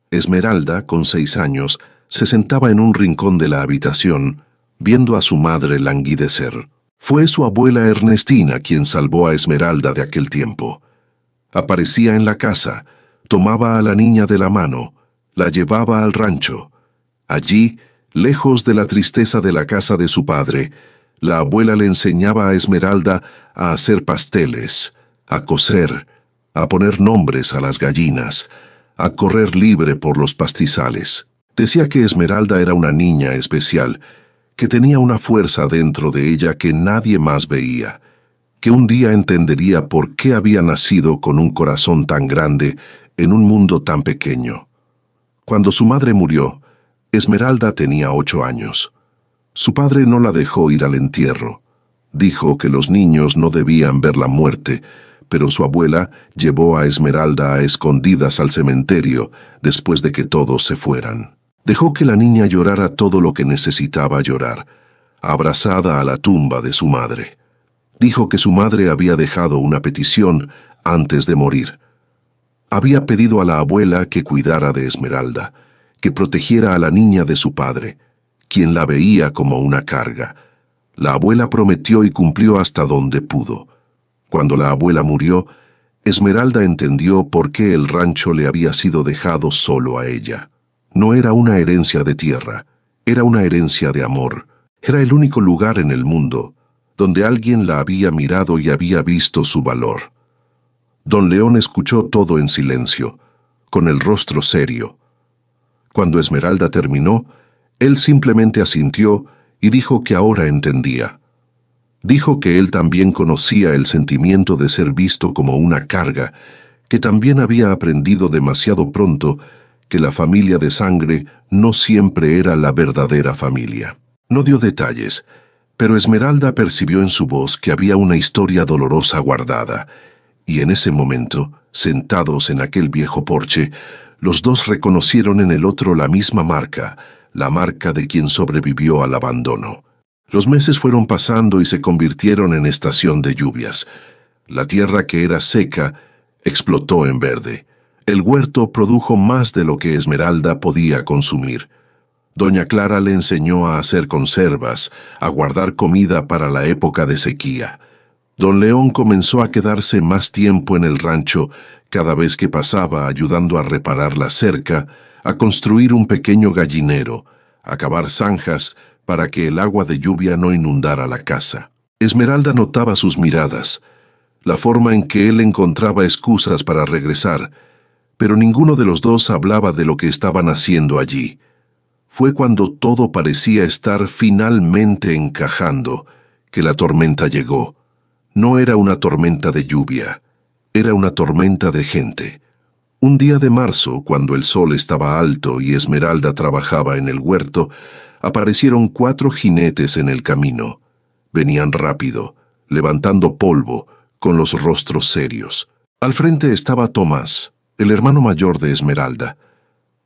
Esmeralda, con 6 años, se sentaba en un rincón de la habitación, viendo a su madre languidecer. Fue su abuela Ernestina quien salvó a Esmeralda de aquel tiempo. Aparecía en la casa, tomaba a la niña de la mano, la llevaba al rancho. Allí, lejos de la tristeza de la casa de su padre, la abuela le enseñaba a Esmeralda a hacer pasteles, a coser, a poner nombres a las gallinas, a correr libre por los pastizales. Decía que Esmeralda era una niña especial, que tenía una fuerza dentro de ella que nadie más veía, que un día entendería por qué había nacido con un corazón tan grande en un mundo tan pequeño. Cuando su madre murió, Esmeralda tenía 8 años. Su padre no la dejó ir al entierro. Dijo que los niños no debían ver la muerte, pero su abuela llevó a Esmeralda a escondidas al cementerio después de que todos se fueran. Dejó que la niña llorara todo lo que necesitaba llorar, abrazada a la tumba de su madre. Dijo que su madre había dejado una petición antes de morir. Había pedido a la abuela que cuidara de Esmeralda, que protegiera a la niña de su padre, quien la veía como una carga. La abuela prometió y cumplió hasta donde pudo. Cuando la abuela murió, Esmeralda entendió por qué el rancho le había sido dejado solo a ella. No era una herencia de tierra, era una herencia de amor. Era el único lugar en el mundo donde alguien la había mirado y había visto su valor. Don León escuchó todo en silencio, con el rostro serio. Cuando Esmeralda terminó, él simplemente asintió y dijo que ahora entendía. Dijo que él también conocía el sentimiento de ser visto como una carga, que también había aprendido demasiado pronto que la familia de sangre no siempre era la verdadera familia. No dio detalles, pero Esmeralda percibió en su voz que había una historia dolorosa guardada, y en ese momento, sentados en aquel viejo porche, los dos reconocieron en el otro la misma marca, la marca de quien sobrevivió al abandono. Los meses fueron pasando y se convirtieron en estación de lluvias. La tierra que era seca explotó en verde. El huerto produjo más de lo que Esmeralda podía consumir. Doña Clara le enseñó a hacer conservas, a guardar comida para la época de sequía. Don León comenzó a quedarse más tiempo en el rancho cada vez que pasaba ayudando a reparar la cerca, a construir un pequeño gallinero, a cavar zanjas para que el agua de lluvia no inundara la casa. Esmeralda notaba sus miradas, la forma en que él encontraba excusas para regresar, pero ninguno de los dos hablaba de lo que estaban haciendo allí. Fue cuando todo parecía estar finalmente encajando que la tormenta llegó. No era una tormenta de lluvia, era una tormenta de gente. Un día de marzo, cuando el sol estaba alto y Esmeralda trabajaba en el huerto, aparecieron 4 jinetes en el camino. Venían rápido, levantando polvo, con los rostros serios. Al frente estaba Tomás, el hermano mayor de Esmeralda.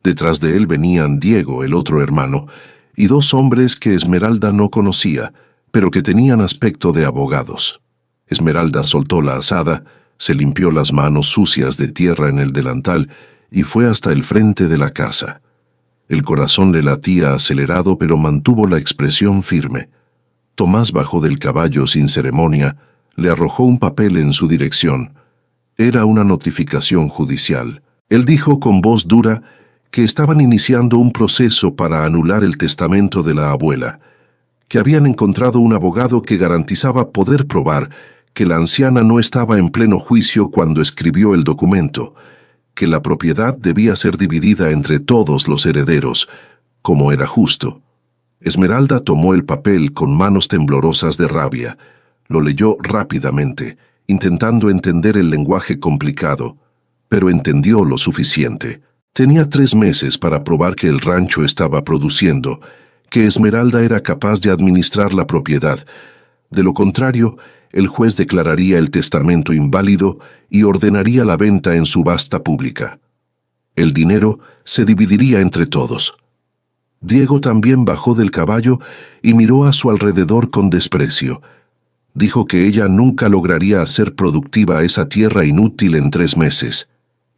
Detrás de él venían Diego, el otro hermano, y 2 hombres que Esmeralda no conocía, pero que tenían aspecto de abogados. Esmeralda soltó la azada, se limpió las manos sucias de tierra en el delantal y fue hasta el frente de la casa. El corazón le latía acelerado, pero mantuvo la expresión firme. Tomás bajó del caballo sin ceremonia, le arrojó un papel en su dirección. Era una notificación judicial. Él dijo con voz dura que estaban iniciando un proceso para anular el testamento de la abuela, que habían encontrado un abogado que garantizaba poder probar que la anciana no estaba en pleno juicio cuando escribió el documento, que la propiedad debía ser dividida entre todos los herederos, como era justo. Esmeralda tomó el papel con manos temblorosas de rabia. Lo leyó rápidamente, intentando entender el lenguaje complicado, pero entendió lo suficiente. Tenía 3 meses para probar que el rancho estaba produciendo, que Esmeralda era capaz de administrar la propiedad. De lo contrario, el juez declararía el testamento inválido y ordenaría la venta en subasta pública. El dinero se dividiría entre todos. Diego también bajó del caballo y miró a su alrededor con desprecio. Dijo que ella nunca lograría hacer productiva esa tierra inútil en 3 meses,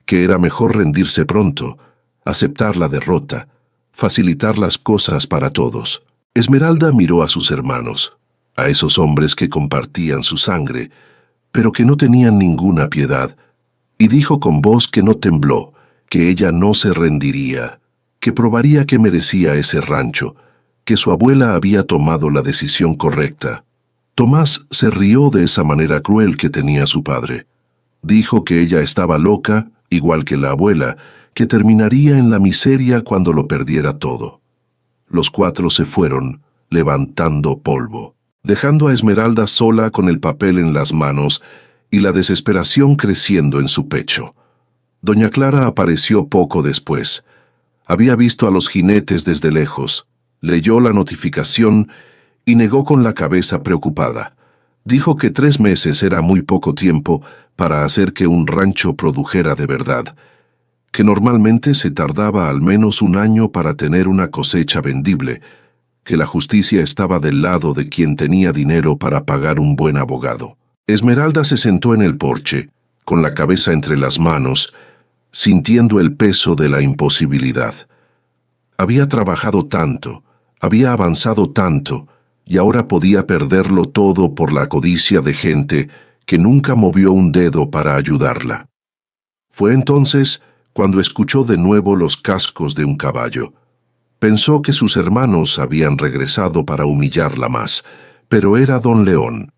que era mejor rendirse pronto, aceptar la derrota, facilitar las cosas para todos. Esmeralda miró a sus hermanos, a esos hombres que compartían su sangre, pero que no tenían ninguna piedad, y dijo con voz que no tembló, que ella no se rendiría, que probaría que merecía ese rancho, que su abuela había tomado la decisión correcta. Tomás se rió de esa manera cruel que tenía su padre. Dijo que ella estaba loca, igual que la abuela, que terminaría en la miseria cuando lo perdiera todo. Los 4 se fueron, levantando polvo, dejando a Esmeralda sola con el papel en las manos y la desesperación creciendo en su pecho. Doña Clara apareció poco después. Había visto a los jinetes desde lejos, leyó la notificación y negó con la cabeza preocupada. Dijo que 3 meses era muy poco tiempo para hacer que un rancho produjera de verdad, que normalmente se tardaba al menos 1 año para tener una cosecha vendible, que la justicia estaba del lado de quien tenía dinero para pagar un buen abogado. Esmeralda se sentó en el porche, con la cabeza entre las manos, sintiendo el peso de la imposibilidad. Había trabajado tanto, había avanzado tanto, y ahora podía perderlo todo por la codicia de gente que nunca movió un dedo para ayudarla. Fue entonces cuando escuchó de nuevo los cascos de un caballo. Pensó que sus hermanos habían regresado para humillarla más, pero era don León.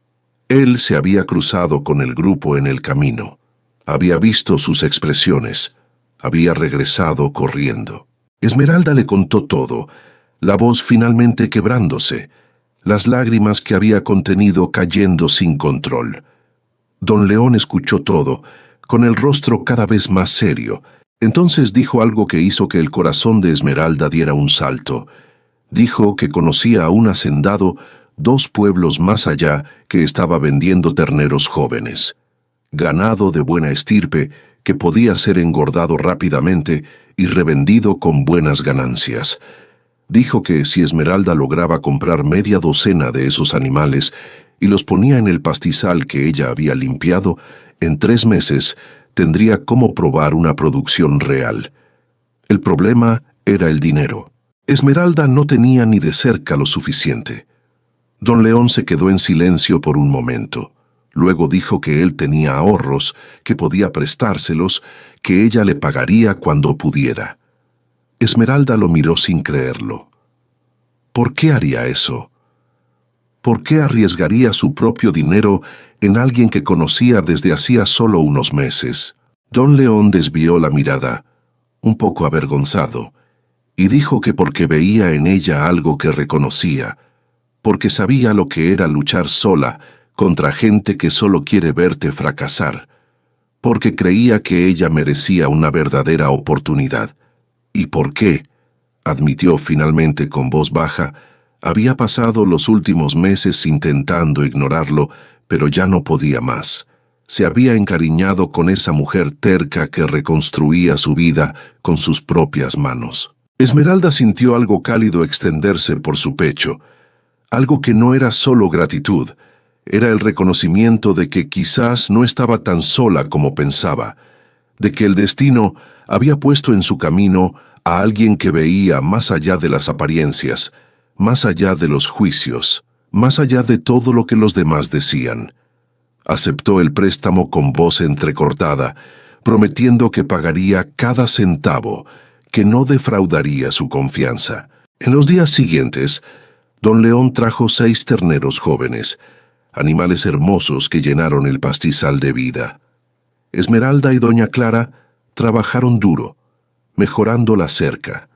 Él se había cruzado con el grupo en el camino. Había visto sus expresiones. Había regresado corriendo. Esmeralda le contó todo, la voz finalmente quebrándose, las lágrimas que había contenido cayendo sin control. Don León escuchó todo, con el rostro cada vez más serio. Entonces dijo algo que hizo que el corazón de Esmeralda diera un salto. Dijo que conocía a un hacendado 2 pueblos más allá que estaba vendiendo terneros jóvenes, ganado de buena estirpe que podía ser engordado rápidamente y revendido con buenas ganancias. Dijo que si Esmeralda lograba comprar media docena de esos animales y los ponía en el pastizal que ella había limpiado, en 3 meses tendría cómo probar una producción real. El problema era el dinero. Esmeralda no tenía ni de cerca lo suficiente. Don León se quedó en silencio por un momento. Luego dijo que él tenía ahorros, que podía prestárselos, que ella le pagaría cuando pudiera. Esmeralda lo miró sin creerlo. ¿Por qué haría eso? ¿Por qué arriesgaría su propio dinero en alguien que conocía desde hacía solo unos meses? Don León desvió la mirada, un poco avergonzado, y dijo que porque veía en ella algo que reconocía, porque sabía lo que era luchar sola contra gente que solo quiere verte fracasar, porque creía que ella merecía una verdadera oportunidad. ¿Y por qué?, admitió finalmente con voz baja, había pasado los últimos meses intentando ignorarlo, pero ya no podía más. Se había encariñado con esa mujer terca que reconstruía su vida con sus propias manos. Esmeralda sintió algo cálido extenderse por su pecho, algo que no era solo gratitud, era el reconocimiento de que quizás no estaba tan sola como pensaba, de que el destino había puesto en su camino a alguien que veía más allá de las apariencias, más allá de los juicios, más allá de todo lo que los demás decían. Aceptó el préstamo con voz entrecortada, prometiendo que pagaría cada centavo, que no defraudaría su confianza. En los días siguientes, Don León trajo 6 terneros jóvenes, animales hermosos que llenaron el pastizal de vida. Esmeralda y Doña Clara trabajaron duro, mejorando la cerca,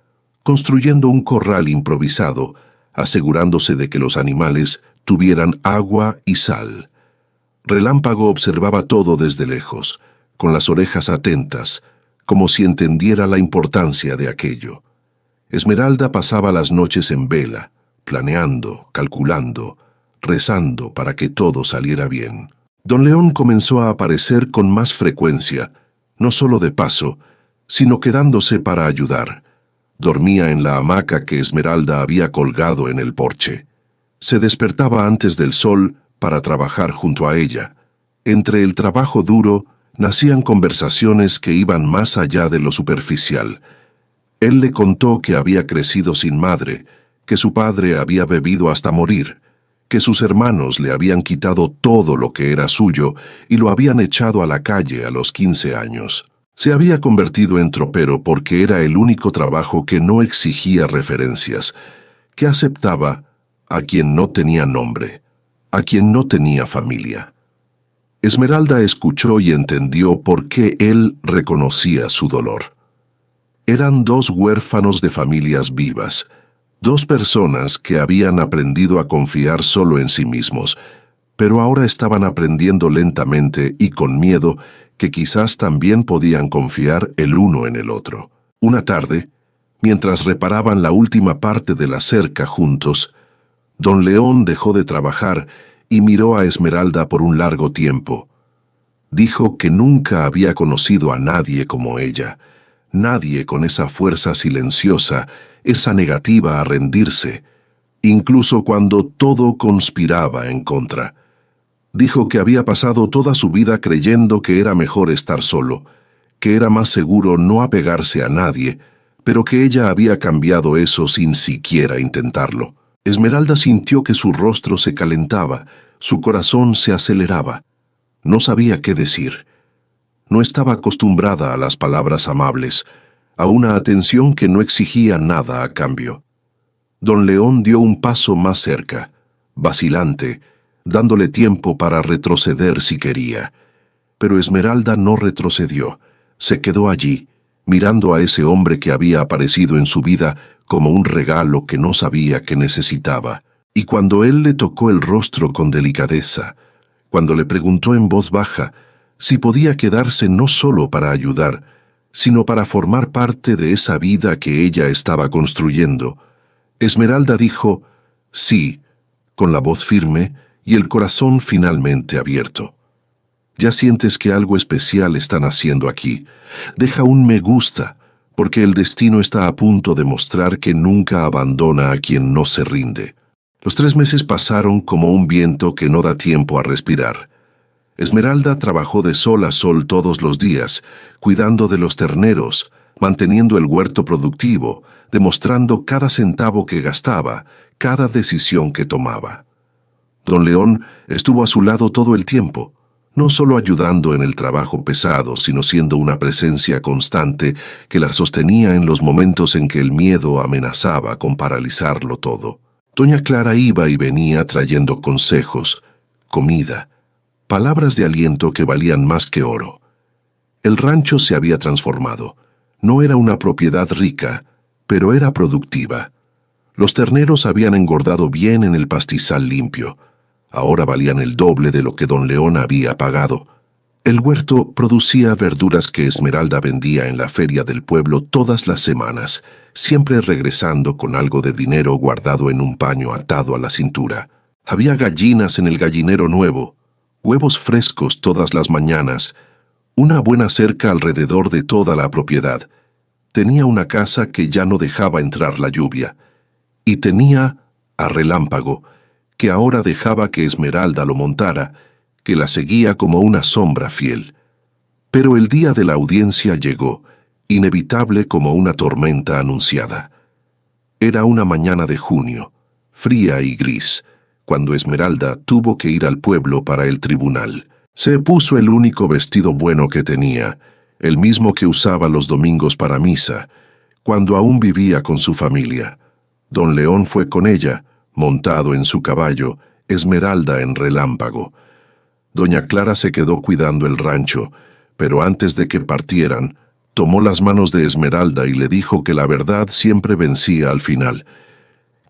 construyendo un corral improvisado, asegurándose de que los animales tuvieran agua y sal. Relámpago observaba todo desde lejos, con las orejas atentas, como si entendiera la importancia de aquello. Esmeralda pasaba las noches en vela, planeando, calculando, rezando para que todo saliera bien. Don León comenzó a aparecer con más frecuencia, no solo de paso, sino quedándose para ayudar. Dormía en la hamaca que Esmeralda había colgado en el porche. Se despertaba antes del sol para trabajar junto a ella. Entre el trabajo duro nacían conversaciones que iban más allá de lo superficial. Él le contó que había crecido sin madre, que su padre había bebido hasta morir, que sus hermanos le habían quitado todo lo que era suyo y lo habían echado a la calle a los 15 años. Se había convertido en tropero porque era el único trabajo que no exigía referencias, que aceptaba a quien no tenía nombre, a quien no tenía familia. Esmeralda escuchó y entendió por qué él reconocía su dolor. Eran 2 huérfanos de familias vivas, 2 personas que habían aprendido a confiar solo en sí mismos, pero ahora estaban aprendiendo lentamente y con miedo que quizás también podían confiar el uno en el otro. Una tarde, mientras reparaban la última parte de la cerca juntos, Don León dejó de trabajar y miró a Esmeralda por un largo tiempo. Dijo que nunca había conocido a nadie como ella, nadie con esa fuerza silenciosa, esa negativa a rendirse, incluso cuando todo conspiraba en contra. Dijo que había pasado toda su vida creyendo que era mejor estar solo, que era más seguro no apegarse a nadie, pero que ella había cambiado eso sin siquiera intentarlo. Esmeralda sintió que su rostro se calentaba, su corazón se aceleraba. No sabía qué decir. No estaba acostumbrada a las palabras amables, a una atención que no exigía nada a cambio. Don León dio un paso más cerca, vacilante, dándole tiempo para retroceder si quería. Pero Esmeralda no retrocedió, se quedó allí, mirando a ese hombre que había aparecido en su vida como un regalo que no sabía que necesitaba. Y cuando él le tocó el rostro con delicadeza, cuando le preguntó en voz baja si podía quedarse no solo para ayudar, sino para formar parte de esa vida que ella estaba construyendo, Esmeralda dijo sí, con la voz firme y el corazón finalmente abierto. Ya sientes que algo especial están haciendo aquí. Deja un me gusta, porque el destino está a punto de mostrar que nunca abandona a quien no se rinde. Los 3 meses pasaron como un viento que no da tiempo a respirar. Esmeralda trabajó de sol a sol todos los días, cuidando de los terneros, manteniendo el huerto productivo, demostrando cada centavo que gastaba, cada decisión que tomaba. Don León estuvo a su lado todo el tiempo, no solo ayudando en el trabajo pesado, sino siendo una presencia constante que la sostenía en los momentos en que el miedo amenazaba con paralizarlo todo. Doña Clara iba y venía trayendo consejos, comida, palabras de aliento que valían más que oro. El rancho se había transformado. No era una propiedad rica, pero era productiva. Los terneros habían engordado bien en el pastizal limpio. Ahora valían el doble de lo que don León había pagado. El huerto producía verduras que Esmeralda vendía en la feria del pueblo todas las semanas, siempre regresando con algo de dinero guardado en un paño atado a la cintura. Había gallinas en el gallinero nuevo, huevos frescos todas las mañanas, una buena cerca alrededor de toda la propiedad. Tenía una casa que ya no dejaba entrar la lluvia. Y tenía, a relámpago, que ahora dejaba que Esmeralda lo montara, que la seguía como una sombra fiel. Pero el día de la audiencia llegó, inevitable como una tormenta anunciada. Era una mañana de junio, fría y gris, cuando Esmeralda tuvo que ir al pueblo para el tribunal. Se puso el único vestido bueno que tenía, el mismo que usaba los domingos para misa, cuando aún vivía con su familia. Don León fue con ella, montado en su caballo, Esmeralda en relámpago. Doña Clara se quedó cuidando el rancho, pero antes de que partieran, tomó las manos de Esmeralda y le dijo que la verdad siempre vencía al final,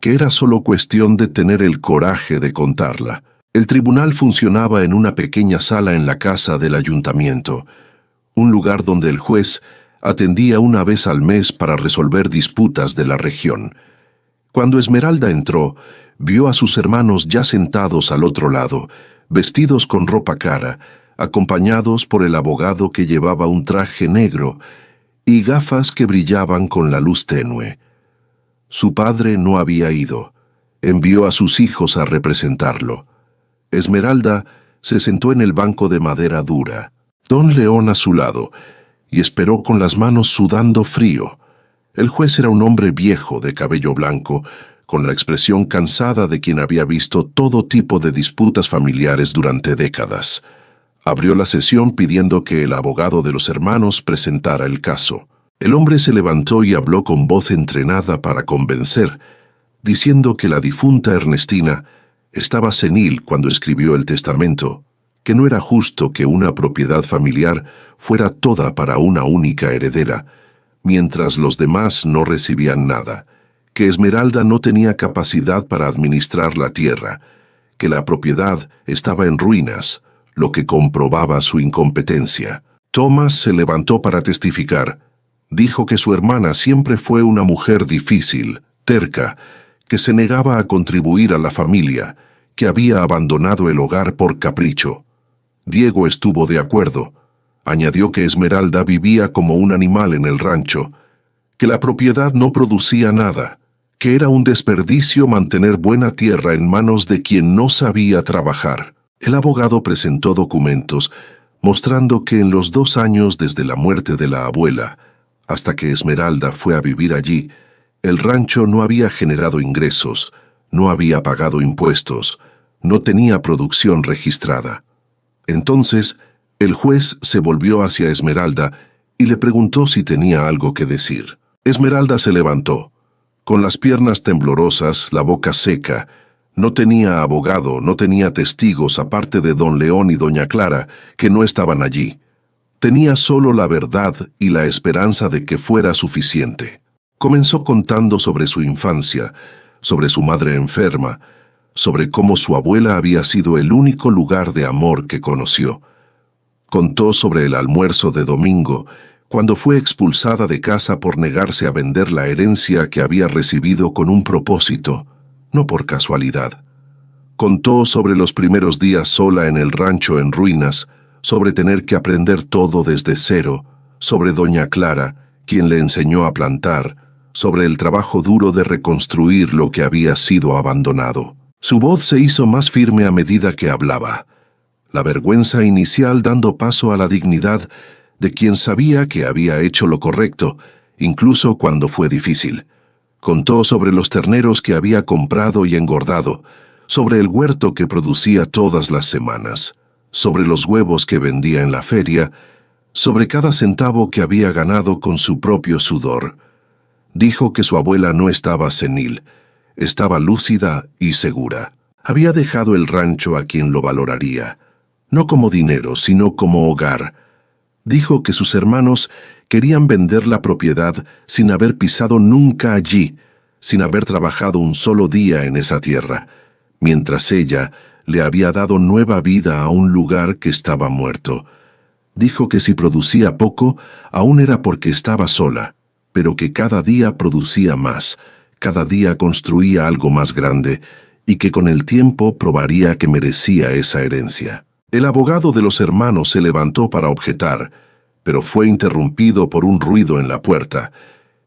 que era solo cuestión de tener el coraje de contarla. El tribunal funcionaba en una pequeña sala en la casa del ayuntamiento, un lugar donde el juez atendía una vez al mes para resolver disputas de la región. Cuando Esmeralda entró, vio a sus hermanos ya sentados al otro lado, vestidos con ropa cara, acompañados por el abogado que llevaba un traje negro y gafas que brillaban con la luz tenue. Su padre no había ido. Envió a sus hijos a representarlo. Esmeralda se sentó en el banco de madera dura, don León a su lado, y esperó con las manos sudando frío. El juez era un hombre viejo, de cabello blanco, con la expresión cansada de quien había visto todo tipo de disputas familiares durante décadas. Abrió la sesión pidiendo que el abogado de los hermanos presentara el caso. El hombre se levantó y habló con voz entrenada para convencer, diciendo que la difunta Ernestina estaba senil cuando escribió el testamento, que no era justo que una propiedad familiar fuera toda para una única heredera, mientras los demás no recibían nada, que Esmeralda no tenía capacidad para administrar la tierra, que la propiedad estaba en ruinas, lo que comprobaba su incompetencia. Thomas se levantó para testificar. Dijo que su hermana siempre fue una mujer difícil, terca, que se negaba a contribuir a la familia, que había abandonado el hogar por capricho. Diego estuvo de acuerdo. Añadió que Esmeralda vivía como un animal en el rancho, que la propiedad no producía nada, que era un desperdicio mantener buena tierra en manos de quien no sabía trabajar. El abogado presentó documentos mostrando que en los 2 años desde la muerte de la abuela, hasta que Esmeralda fue a vivir allí, el rancho no había generado ingresos, no había pagado impuestos, no tenía producción registrada. Entonces, el juez se volvió hacia Esmeralda y le preguntó si tenía algo que decir. Esmeralda se levantó, con las piernas temblorosas, la boca seca. No tenía abogado, no tenía testigos aparte de don León y doña Clara, que no estaban allí. Tenía solo la verdad y la esperanza de que fuera suficiente. Comenzó contando sobre su infancia, sobre su madre enferma, sobre cómo su abuela había sido el único lugar de amor que conoció. Contó sobre el almuerzo de domingo, cuando fue expulsada de casa por negarse a vender la herencia que había recibido con un propósito, no por casualidad. Contó sobre los primeros días sola en el rancho en ruinas, sobre tener que aprender todo desde cero, sobre doña Clara, quien le enseñó a plantar, sobre el trabajo duro de reconstruir lo que había sido abandonado. Su voz se hizo más firme a medida que hablaba, la vergüenza inicial dando paso a la dignidad de quien sabía que había hecho lo correcto, incluso cuando fue difícil. Contó sobre los terneros que había comprado y engordado, sobre el huerto que producía todas las semanas, sobre los huevos que vendía en la feria, sobre cada centavo que había ganado con su propio sudor. Dijo que su abuela no estaba senil, estaba lúcida y segura. Había dejado el rancho a quien lo valoraría, no como dinero, sino como hogar. Dijo que sus hermanos querían vender la propiedad sin haber pisado nunca allí, sin haber trabajado un solo día en esa tierra, mientras ella le había dado nueva vida a un lugar que estaba muerto. Dijo que si producía poco, aún era porque estaba sola, pero que cada día producía más, cada día construía algo más grande, y que con el tiempo probaría que merecía esa herencia. El abogado de los hermanos se levantó para objetar, pero fue interrumpido por un ruido en la puerta.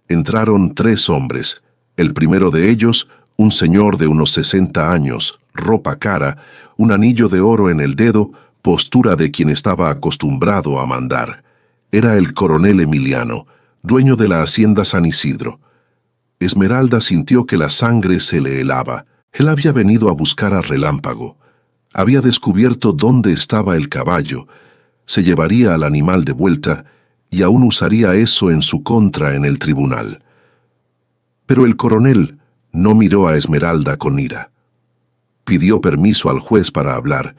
Entraron 3 hombres. El primero de ellos, un señor de unos 60 años, ropa cara, un anillo de oro en el dedo, postura de quien estaba acostumbrado a mandar. Era el coronel Emiliano, dueño de la hacienda San Isidro. Esmeralda sintió que la sangre se le helaba. Él había venido a buscar a Relámpago. Había descubierto dónde estaba el caballo, se llevaría al animal de vuelta y aún usaría eso en su contra en el tribunal. Pero el coronel no miró a Esmeralda con ira. Pidió permiso al juez para hablar.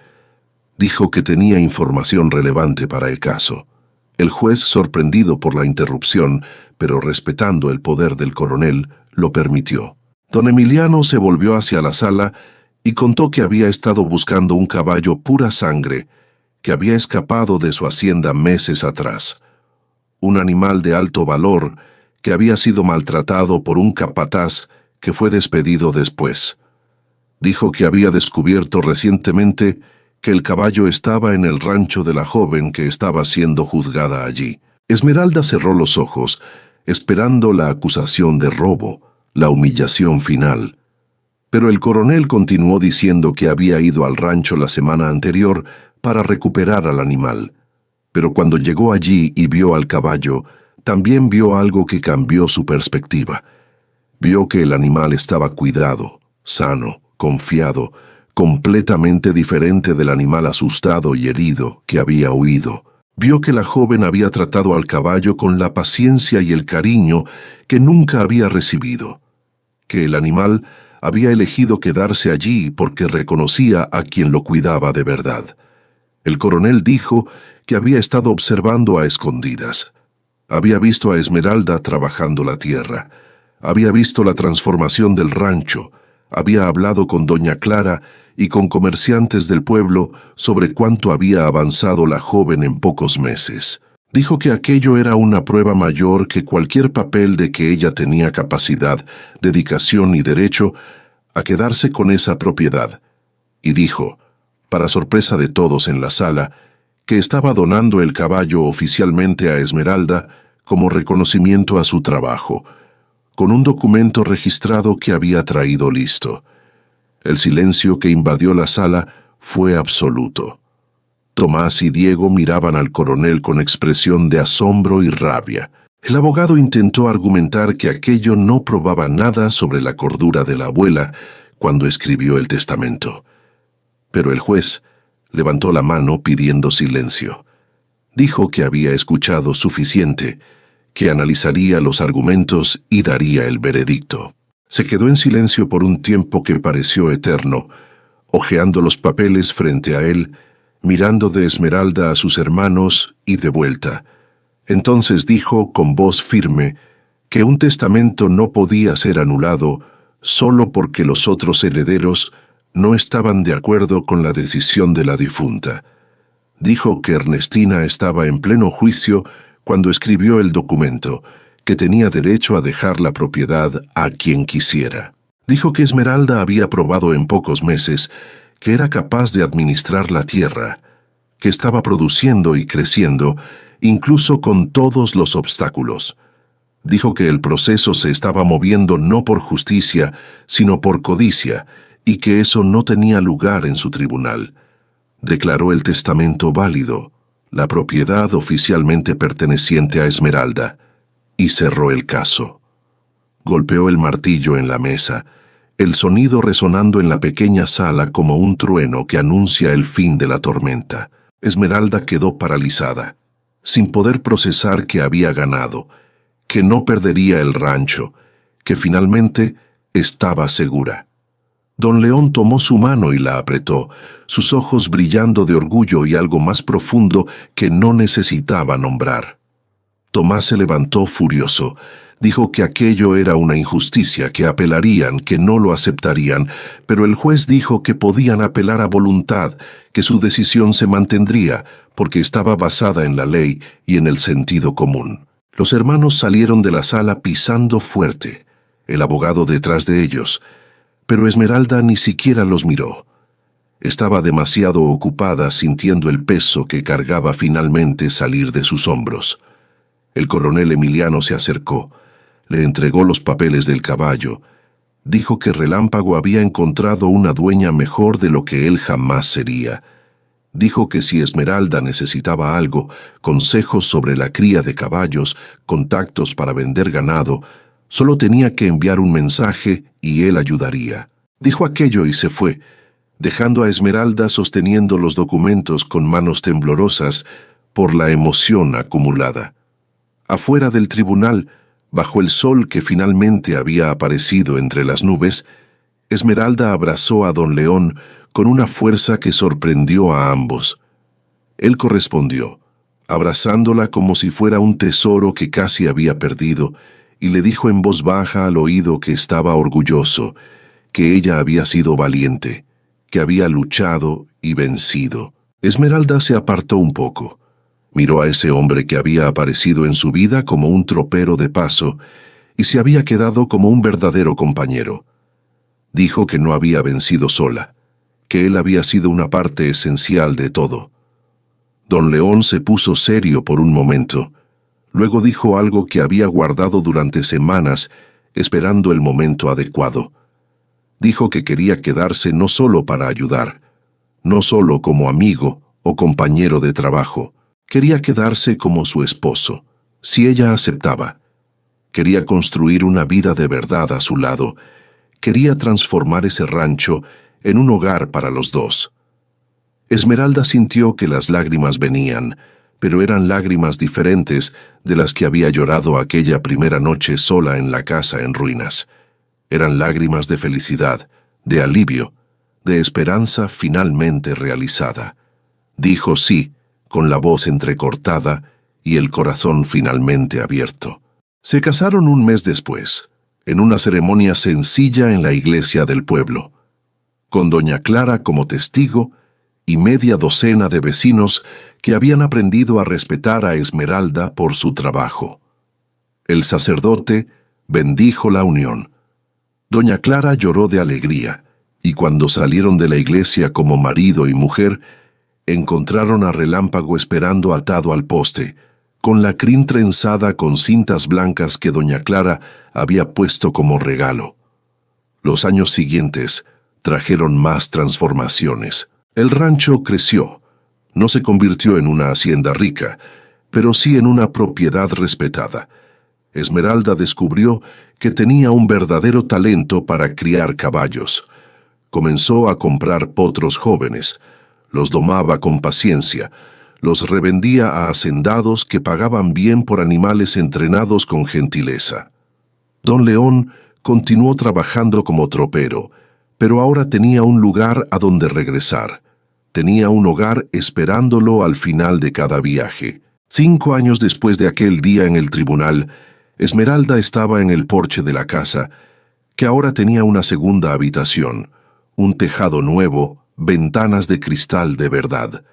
Dijo que tenía información relevante para el caso. El juez, sorprendido por la interrupción, pero respetando el poder del coronel, lo permitió. Don Emiliano se volvió hacia la sala y contó que había estado buscando un caballo pura sangre que había escapado de su hacienda meses atrás. Un animal de alto valor que había sido maltratado por un capataz que fue despedido después. Dijo que había descubierto recientemente que el caballo estaba en el rancho de la joven que estaba siendo juzgada allí. Esmeralda cerró los ojos, esperando la acusación de robo, la humillación final. Pero el coronel continuó diciendo que había ido al rancho la semana anterior para recuperar al animal. Pero cuando llegó allí y vio al caballo, también vio algo que cambió su perspectiva. Vio que el animal estaba cuidado, sano, confiado, completamente diferente del animal asustado y herido que había huido. Vio que la joven había tratado al caballo con la paciencia y el cariño que nunca había recibido, que el animal había elegido quedarse allí porque reconocía a quien lo cuidaba de verdad. El coronel dijo que había estado observando a escondidas. Había visto a Esmeralda trabajando la tierra. Había visto la transformación del rancho. Había hablado con doña Clara y con comerciantes del pueblo sobre cuánto había avanzado la joven en pocos meses. Dijo que aquello era una prueba mayor que cualquier papel de que ella tenía capacidad, dedicación y derecho a quedarse con esa propiedad. Y dijo, para sorpresa de todos en la sala, que estaba donando el caballo oficialmente a Esmeralda como reconocimiento a su trabajo, con un documento registrado que había traído listo. El silencio que invadió la sala fue absoluto. Tomás y Diego miraban al coronel con expresión de asombro y rabia. El abogado intentó argumentar que aquello no probaba nada sobre la cordura de la abuela cuando escribió el testamento. Pero el juez levantó la mano pidiendo silencio. Dijo que había escuchado suficiente, que analizaría los argumentos y daría el veredicto. Se quedó en silencio por un tiempo que pareció eterno, hojeando los papeles frente a él, mirando de Esmeralda a sus hermanos y de vuelta. Entonces dijo con voz firme que un testamento no podía ser anulado solo porque los otros herederos no estaban de acuerdo con la decisión de la difunta. Dijo que Ernestina estaba en pleno juicio cuando escribió el documento, que tenía derecho a dejar la propiedad a quien quisiera. Dijo que Esmeralda había probado en pocos meses que era capaz de administrar la tierra, que estaba produciendo y creciendo, incluso con todos los obstáculos. Dijo que el proceso se estaba moviendo no por justicia, sino por codicia, y que eso no tenía lugar en su tribunal. Declaró el testamento válido, la propiedad oficialmente perteneciente a Esmeralda, y cerró el caso. Golpeó el martillo en la mesa, el sonido resonando en la pequeña sala como un trueno que anuncia el fin de la tormenta. Esmeralda quedó paralizada, sin poder procesar que había ganado, que no perdería el rancho, que finalmente estaba segura. Don León tomó su mano y la apretó, sus ojos brillando de orgullo y algo más profundo que no necesitaba nombrar. Tomás se levantó furioso. Dijo que aquello era una injusticia, que apelarían, que no lo aceptarían, pero el juez dijo que podían apelar a voluntad, que su decisión se mantendría, porque estaba basada en la ley y en el sentido común. Los hermanos salieron de la sala pisando fuerte, el abogado detrás de ellos, pero Esmeralda ni siquiera los miró. Estaba demasiado ocupada sintiendo el peso que cargaba finalmente salir de sus hombros. El coronel Emiliano se acercó, le entregó los papeles del caballo, dijo que Relámpago había encontrado una dueña mejor de lo que él jamás sería. Dijo que si Esmeralda necesitaba algo, consejos sobre la cría de caballos, contactos para vender ganado, solo tenía que enviar un mensaje y él ayudaría. Dijo aquello y se fue, dejando a Esmeralda sosteniendo los documentos con manos temblorosas por la emoción acumulada. Afuera del tribunal, bajo el sol que finalmente había aparecido entre las nubes, Esmeralda abrazó a don León con una fuerza que sorprendió a ambos. Él correspondió, abrazándola como si fuera un tesoro que casi había perdido, y le dijo en voz baja al oído que estaba orgulloso, que ella había sido valiente, que había luchado y vencido. Esmeralda se apartó un poco. Miró a ese hombre que había aparecido en su vida como un tropero de paso y se había quedado como un verdadero compañero. Dijo que no había vencido sola, que él había sido una parte esencial de todo. Don León se puso serio por un momento. Luego dijo algo que había guardado durante semanas, esperando el momento adecuado. Dijo que quería quedarse no solo para ayudar, no solo como amigo o compañero de trabajo. Quería quedarse como su esposo, si ella aceptaba. Quería construir una vida de verdad a su lado. Quería transformar ese rancho en un hogar para los dos. Esmeralda sintió que las lágrimas venían, pero eran lágrimas diferentes de las que había llorado aquella primera noche sola en la casa en ruinas. Eran lágrimas de felicidad, de alivio, de esperanza finalmente realizada. Dijo sí, con la voz entrecortada y el corazón finalmente abierto. Se casaron un mes después, en una ceremonia sencilla en la iglesia del pueblo, con doña Clara como testigo y media docena de vecinos que habían aprendido a respetar a Esmeralda por su trabajo. El sacerdote bendijo la unión. Doña Clara lloró de alegría, y cuando salieron de la iglesia como marido y mujer, encontraron a Relámpago esperando atado al poste, con la crin trenzada con cintas blancas que doña Clara había puesto como regalo. Los años siguientes trajeron más transformaciones. El rancho creció. No se convirtió en una hacienda rica, pero sí en una propiedad respetada. Esmeralda descubrió que tenía un verdadero talento para criar caballos. Comenzó a comprar potros jóvenes. Los domaba con paciencia, los revendía a hacendados que pagaban bien por animales entrenados con gentileza. Don León continuó trabajando como tropero, pero ahora tenía un lugar a donde regresar. Tenía un hogar esperándolo al final de cada viaje. 5 años después de aquel día en el tribunal, Esmeralda estaba en el porche de la casa, que ahora tenía una segunda habitación, un tejado nuevo, ventanas de cristal de verdad.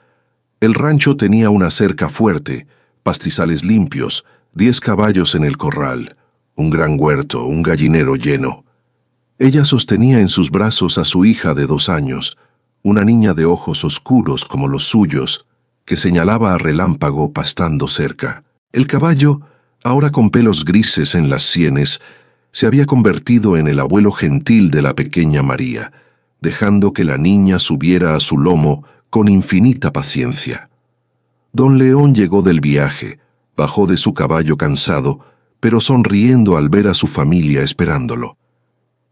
El rancho tenía una cerca fuerte, pastizales limpios, 10 caballos en el corral, un gran huerto, un gallinero lleno. Ella sostenía en sus brazos a su hija de 2 años, una niña de ojos oscuros como los suyos, que señalaba a Relámpago pastando cerca. El caballo, ahora con pelos grises en las sienes, se había convertido en el abuelo gentil de la pequeña María, dejando que la niña subiera a su lomo con infinita paciencia. Don León llegó del viaje, bajó de su caballo cansado, pero sonriendo al ver a su familia esperándolo.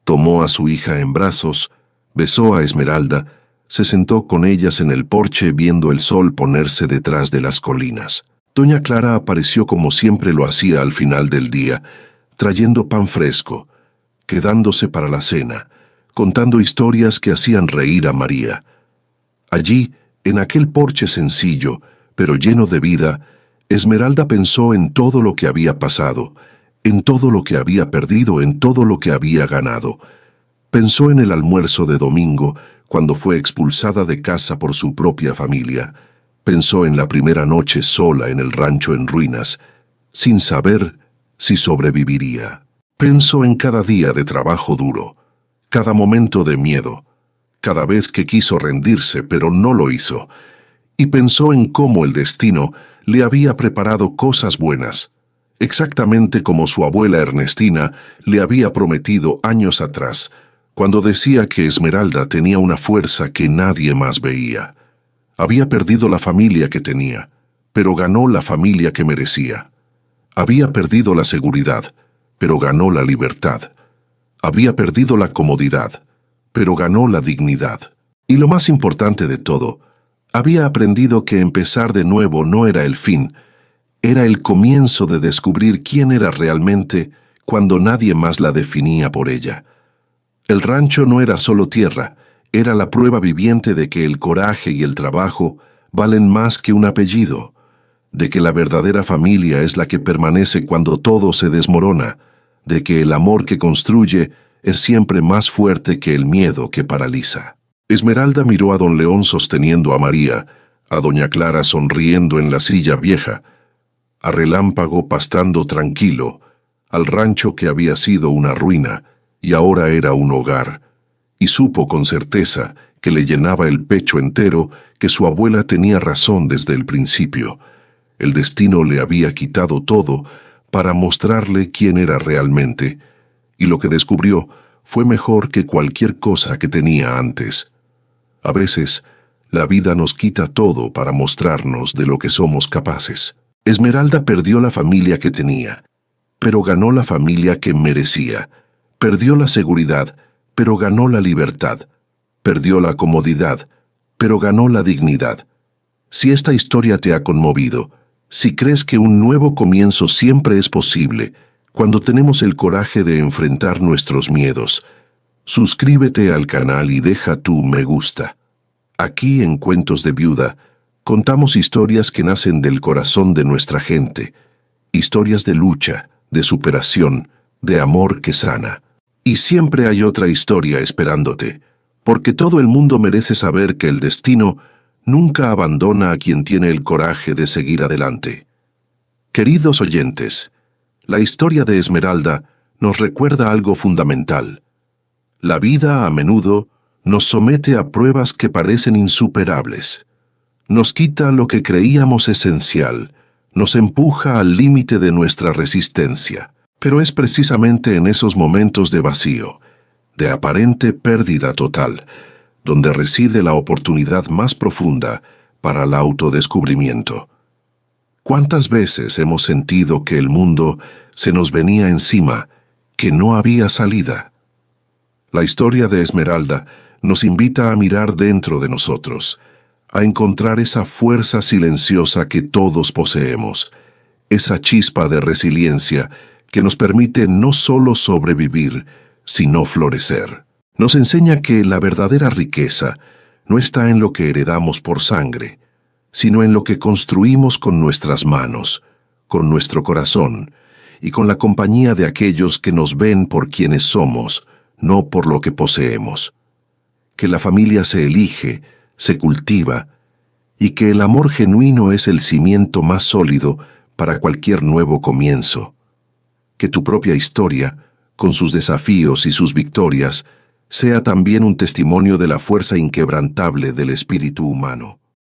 Tomó a su hija en brazos, besó a Esmeralda, se sentó con ellas en el porche viendo el sol ponerse detrás de las colinas. Doña Clara apareció como siempre lo hacía al final del día, trayendo pan fresco, quedándose para la cena, contando historias que hacían reír a María. Allí, en aquel porche sencillo, pero lleno de vida, Esmeralda pensó en todo lo que había pasado, en todo lo que había perdido, en todo lo que había ganado. Pensó en el almuerzo de domingo, cuando fue expulsada de casa por su propia familia. Pensó en la primera noche sola en el rancho en ruinas, sin saber si sobreviviría. Pensó en cada día de trabajo duro, cada momento de miedo, cada vez que quiso rendirse pero no lo hizo, y pensó en cómo el destino le había preparado cosas buenas, exactamente como su abuela Ernestina le había prometido años atrás, cuando decía que Esmeralda tenía una fuerza que nadie más veía. Había perdido la familia que tenía, pero ganó la familia que merecía. Había perdido la seguridad, pero ganó la libertad. Había perdido la comodidad, pero ganó la dignidad. Y lo más importante de todo, había aprendido que empezar de nuevo no era el fin, era el comienzo de descubrir quién era realmente cuando nadie más la definía por ella. El rancho no era solo tierra, era la prueba viviente de que el coraje y el trabajo valen más que un apellido, de que la verdadera familia es la que permanece cuando todo se desmorona, de que el amor que construye es siempre más fuerte que el miedo que paraliza. Esmeralda miró a don León sosteniendo a María, a doña Clara sonriendo en la silla vieja, a Relámpago pastando tranquilo, al rancho que había sido una ruina y ahora era un hogar, y supo con certeza que le llenaba el pecho entero que su abuela tenía razón desde el principio. El destino le había quitado todo para mostrarle quién era realmente, y lo que descubrió fue mejor que cualquier cosa que tenía antes. A veces, la vida nos quita todo para mostrarnos de lo que somos capaces. Esmeralda perdió la familia que tenía, pero ganó la familia que merecía. Perdió la seguridad, pero ganó la libertad. Perdió la comodidad, pero ganó la dignidad. Si esta historia te ha conmovido, si crees que un nuevo comienzo siempre es posible, cuando tenemos el coraje de enfrentar nuestros miedos, suscríbete al canal y deja tu me gusta. Aquí en Cuentos de Viuda, contamos historias que nacen del corazón de nuestra gente, historias de lucha, de superación, de amor que sana. Y siempre hay otra historia esperándote, porque todo el mundo merece saber que el destino nunca abandona a quien tiene el coraje de seguir adelante. Queridos oyentes, la historia de Esmeralda nos recuerda algo fundamental. La vida a menudo nos somete a pruebas que parecen insuperables. Nos quita lo que creíamos esencial, nos empuja al límite de nuestra resistencia. Pero es precisamente en esos momentos de vacío, de aparente pérdida total, donde reside la oportunidad más profunda para el autodescubrimiento. ¿Cuántas veces hemos sentido que el mundo se nos venía encima, que no había salida? La historia de Esmeralda nos invita a mirar dentro de nosotros, a encontrar esa fuerza silenciosa que todos poseemos, esa chispa de resiliencia que nos permite no solo sobrevivir, sino florecer. Nos enseña que la verdadera riqueza no está en lo que heredamos por sangre, sino en lo que construimos con nuestras manos, con nuestro corazón y con la compañía de aquellos que nos ven por quienes somos, no por lo que poseemos. Que la familia se elige, se cultiva, y que el amor genuino es el cimiento más sólido para cualquier nuevo comienzo. Que tu propia historia, con sus desafíos y sus victorias, sea también un testimonio de la fuerza inquebrantable del espíritu humano.